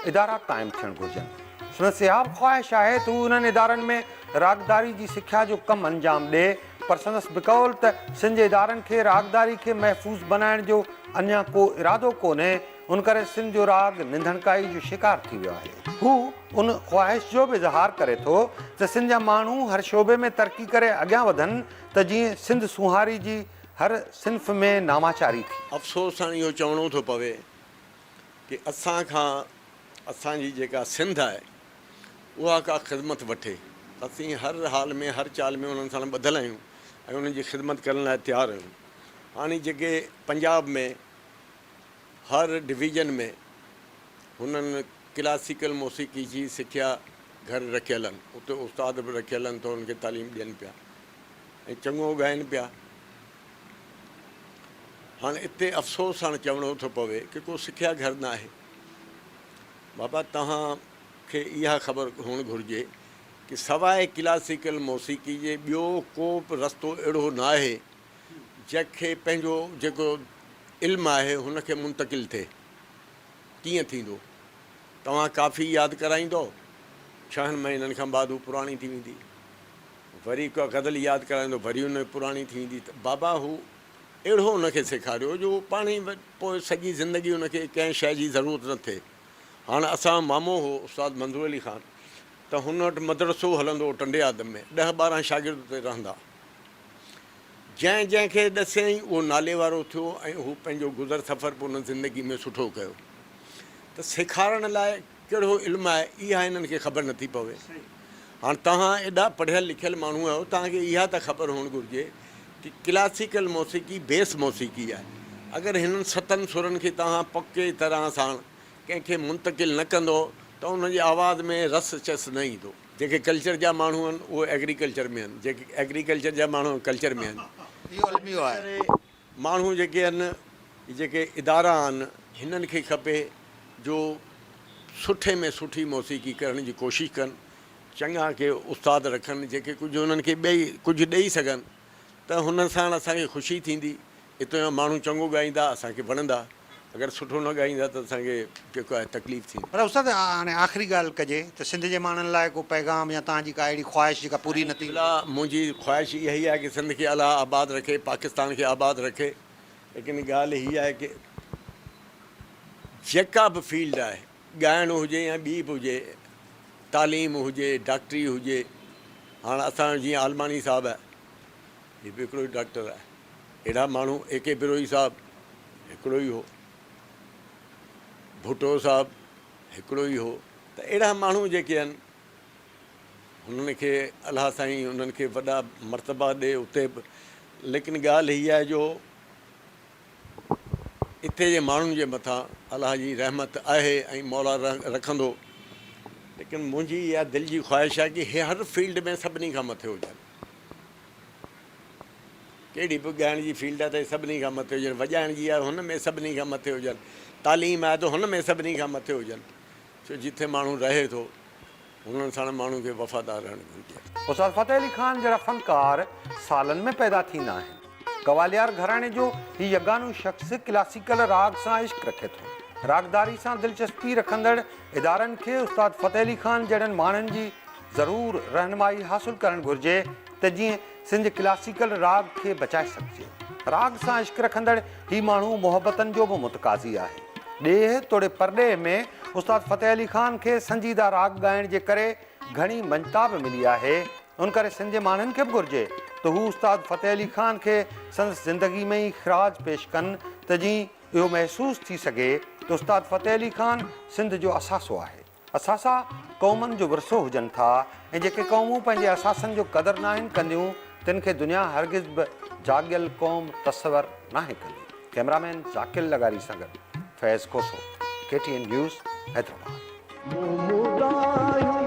इदारा क़ाइमु थियणु घुरिजनि। संदसि सियाब ख़्वाहिश आहे त हू उन्हनि इदारनि में रागदारी जी सिख्या जो कमु अंजाम ॾिए, पर संदसि बिकौल त सिंध जे इदारनि खे रागदारी खे महफ़ूज़ बनाइण जो अञा को इरादो कोन्हे। उन करे सिंध जो राग निंधणकाई जो शिकार थी वियो आहे। हू उन ख़्वाहिश जो बि इज़हार करे थो त सिंध जा माण्हू हर शोबे में तरक़ी करे अॻियां वधनि, त जीअं सिंध सुहारी जी हर सिन्फ़ में नामाचारी थी। अफ़सोस सां इहो चवणो थो पवे कि असां खां असांजी जेका सिंध आहे उहा का ख़िदमत वठे। असीं हर हाल में, हर चाल में उन्हनि सां ॿधल आहियूं ऐं उन्हनि जी ख़िदमत करण लाइ तयारु आहियूं। हाणे जेके पंजाब में हर डिवीज़न में हुननि क्लासिकल मौसीक़ी जी सिख्या घर रखियल आहिनि, उते उस्ताद बि रखियल आहिनि, त उन्हनि खे तालीम ॾियनि पिया ऐं चङो ॻाइनि पिया। हाणे हिते अफ़सोस सां चवणो थो पवे कि को सिख्या घर न आहे। बाबा तव्हांखे इहा ख़बर हुअणु घुरिजे कि सवाइ क्लासिकल मौसीक़ी जे ॿियो को बि रस्तो अहिड़ो न आहे जंहिंखे पंहिंजो जेको इल्मु आहे हुनखे मुंतक़िल थिए। कीअं थींदो? तव्हां काफ़ी यादि कराईंदो, 6 महीननि खां बाद हू पुराणी थी वेंदी। वरी का ग़ज़ल यादि कराईंदो, वरी हुन पुराणी थी वेंदी। त बाबा हू अहिड़ो हुनखे सेखारियो जो पाण ई पोइ सॼी ज़िंदगी हुनखे कंहिं शइ जी ज़रूरत न थिए। हाणे असां मामो हो उस्ताद मंज़ूर अली ख़ान, त हुन वटि मदरसो हलंदो हो टंडे आदम में, 10-12 शागिर्द उते रहंदा। जंहिंखे ॾसेई उहो नाले वारो थियो ऐं हू पंहिंजो गुज़र सफ़र पोइ हुन ज़िंदगी में सुठो कयो। त सेखारण लाइ कहिड़ो इल्मु आहे इहा हिननि खे ख़बर नथी पवे। हाणे तव्हां एॾा पढ़ियल लिखियल माण्हू आहियो, तव्हांखे इहा त ख़बर हुअणु घुरिजे कि क्लासिकल मौसीक़ी बेस मौसीक़ी आहे। अगरि हिननि 7 सुरनि खे तव्हां पके तरह सां कंहिंखे मुंतक़िल न कंदो त उनजी आवाज़ में रस चस न ईंदो। जेके कल्चर जा माण्हू आहिनि उहे एग्रीकल्चर में आहिनि, जेके एग्रीकल्चर जा माण्हू कल्चर में आहिनि। माण्हू जेके आहिनि, जेके इदारा आहिनि, हिननि खे खपे जो सुठे में सुठी मौसीक़ी करण जी कोशिशि कनि, चङा के उस्ताद रखनि जेके कुझु हुननि खे कुझु ॾेई सघनि, त हुन सां असांखे ख़ुशी थींदी। हिते जा माण्हू चङो ॻाईंदा, असांखे वणंदा। अगरि सुठो न ॻाईंदा त असांखे जेको आहे तकलीफ़ थींदी। पर उस्ताद हाणे आख़िरी ॻाल्हि कजे त सिंध जे माण्हुनि लाइ को पैगाम या तव्हांजी का अहिड़ी ख़्वाहिश जेका पूरी न थी? मुंहिंजी ख़्वाहिश इहा ई आहे कि सिंध खे अलाह आबाद रखे, पाकिस्तान खे आबाद रखे। लेकिन ॻाल्हि हीअ आहे कि जेका बि फील्ड आहे, ॻाइणु हुजे या ॿी बि हुजे, तालीम हुजे, डॉक्टरी हुजे। हाणे असांजो जीअं आलमानी साहिबु आहे, हीअ बि हिकिड़ो ई डॉक्टर आहे। अहिड़ा माण्हू AK बिरोई साहिबु हिकिड़ो ई हो, भुटो साहिबु हिकिड़ो ई हो। त अहिड़ा माण्हू जेके आहिनि हुननि खे अलाह साईं उन्हनि खे वॾा मर्तबा ॾे उते बि। लेकिन ॻाल्हि हीअ आहे जो हिते जे माण्हुनि जे मथां अलाह जी रहमत आहे ऐं मौला रखंदो। लेकिन मुंहिंजी इहा दिलि जी ख़्वाहिश आहे कि हे हर फील्ड में सभिनी खां मथे हुजनि। कहिड़ी बि ॻाइण जी फील्ड आहे त सभिनी खां मथे हुजनि, वॼाइण जी आहे हुन में सभिनी खां मथे हुजनि, तालीम आहे त हुन में सभिनी खां मथे हुजनि। छो जिथे माण्हू रहे थो हुननि सां माण्हू खे वफ़ादार रहणु घुरिजे। उस्ताद फ़तेह अली ख़ान जहिड़ा फ़नकार सालनि में पैदा थींदा आहिनि। ग्वालियर घराणे जो ही यगानू शख्स क्लासिकल राग सां इश्क रखे थो। रागदारी सां दिलचस्पी रखंदड़ इदारनि खे उस्ताद फ़तेह अली ख़ान जहिड़नि माण्हुनि जी ज़रूरु रहनुमाई हासिलु करणु घुरिजे त जीअं सिंध क्लासिकल राग खे बचाए सघिजे। राग सां इश्क रखंदड़ ही माण्हू मोहबतनि जो बि मुतकाज़ी आहे। ॾेह तोड़े परॾे में उस्ताद फ़तेह अली ख़ान खे संजीदा राग ॻाइण जे करे घणी मञता बि मिली आहे। उन करे सिंध जे माण्हुनि खे बि घुरिजे त हू उस्ताद फ़तेह अली ख़ान खे संदसि ज़िंदगी में ई ख़िराज पेश कनि त जीअं इहो महसूसु थी सघे त उस्ताद फ़तेह अली ख़ान सिंध जो असासो आहे। असासा क़ौमुनि जो विरसो हुजनि था ऐं जेके क़ौमूं पंहिंजे असासनि जो क़दुरु नाहिनि कंदियूं तिन खे दुनिया हरगिज़ बि जाॻियल क़ौम तसवर नाहे कंदी। कैमरामैन ज़ाकिर लगारी सां गॾु फैज़ खोसो, KTN न्यूज़, हैदराबाद। मुदायो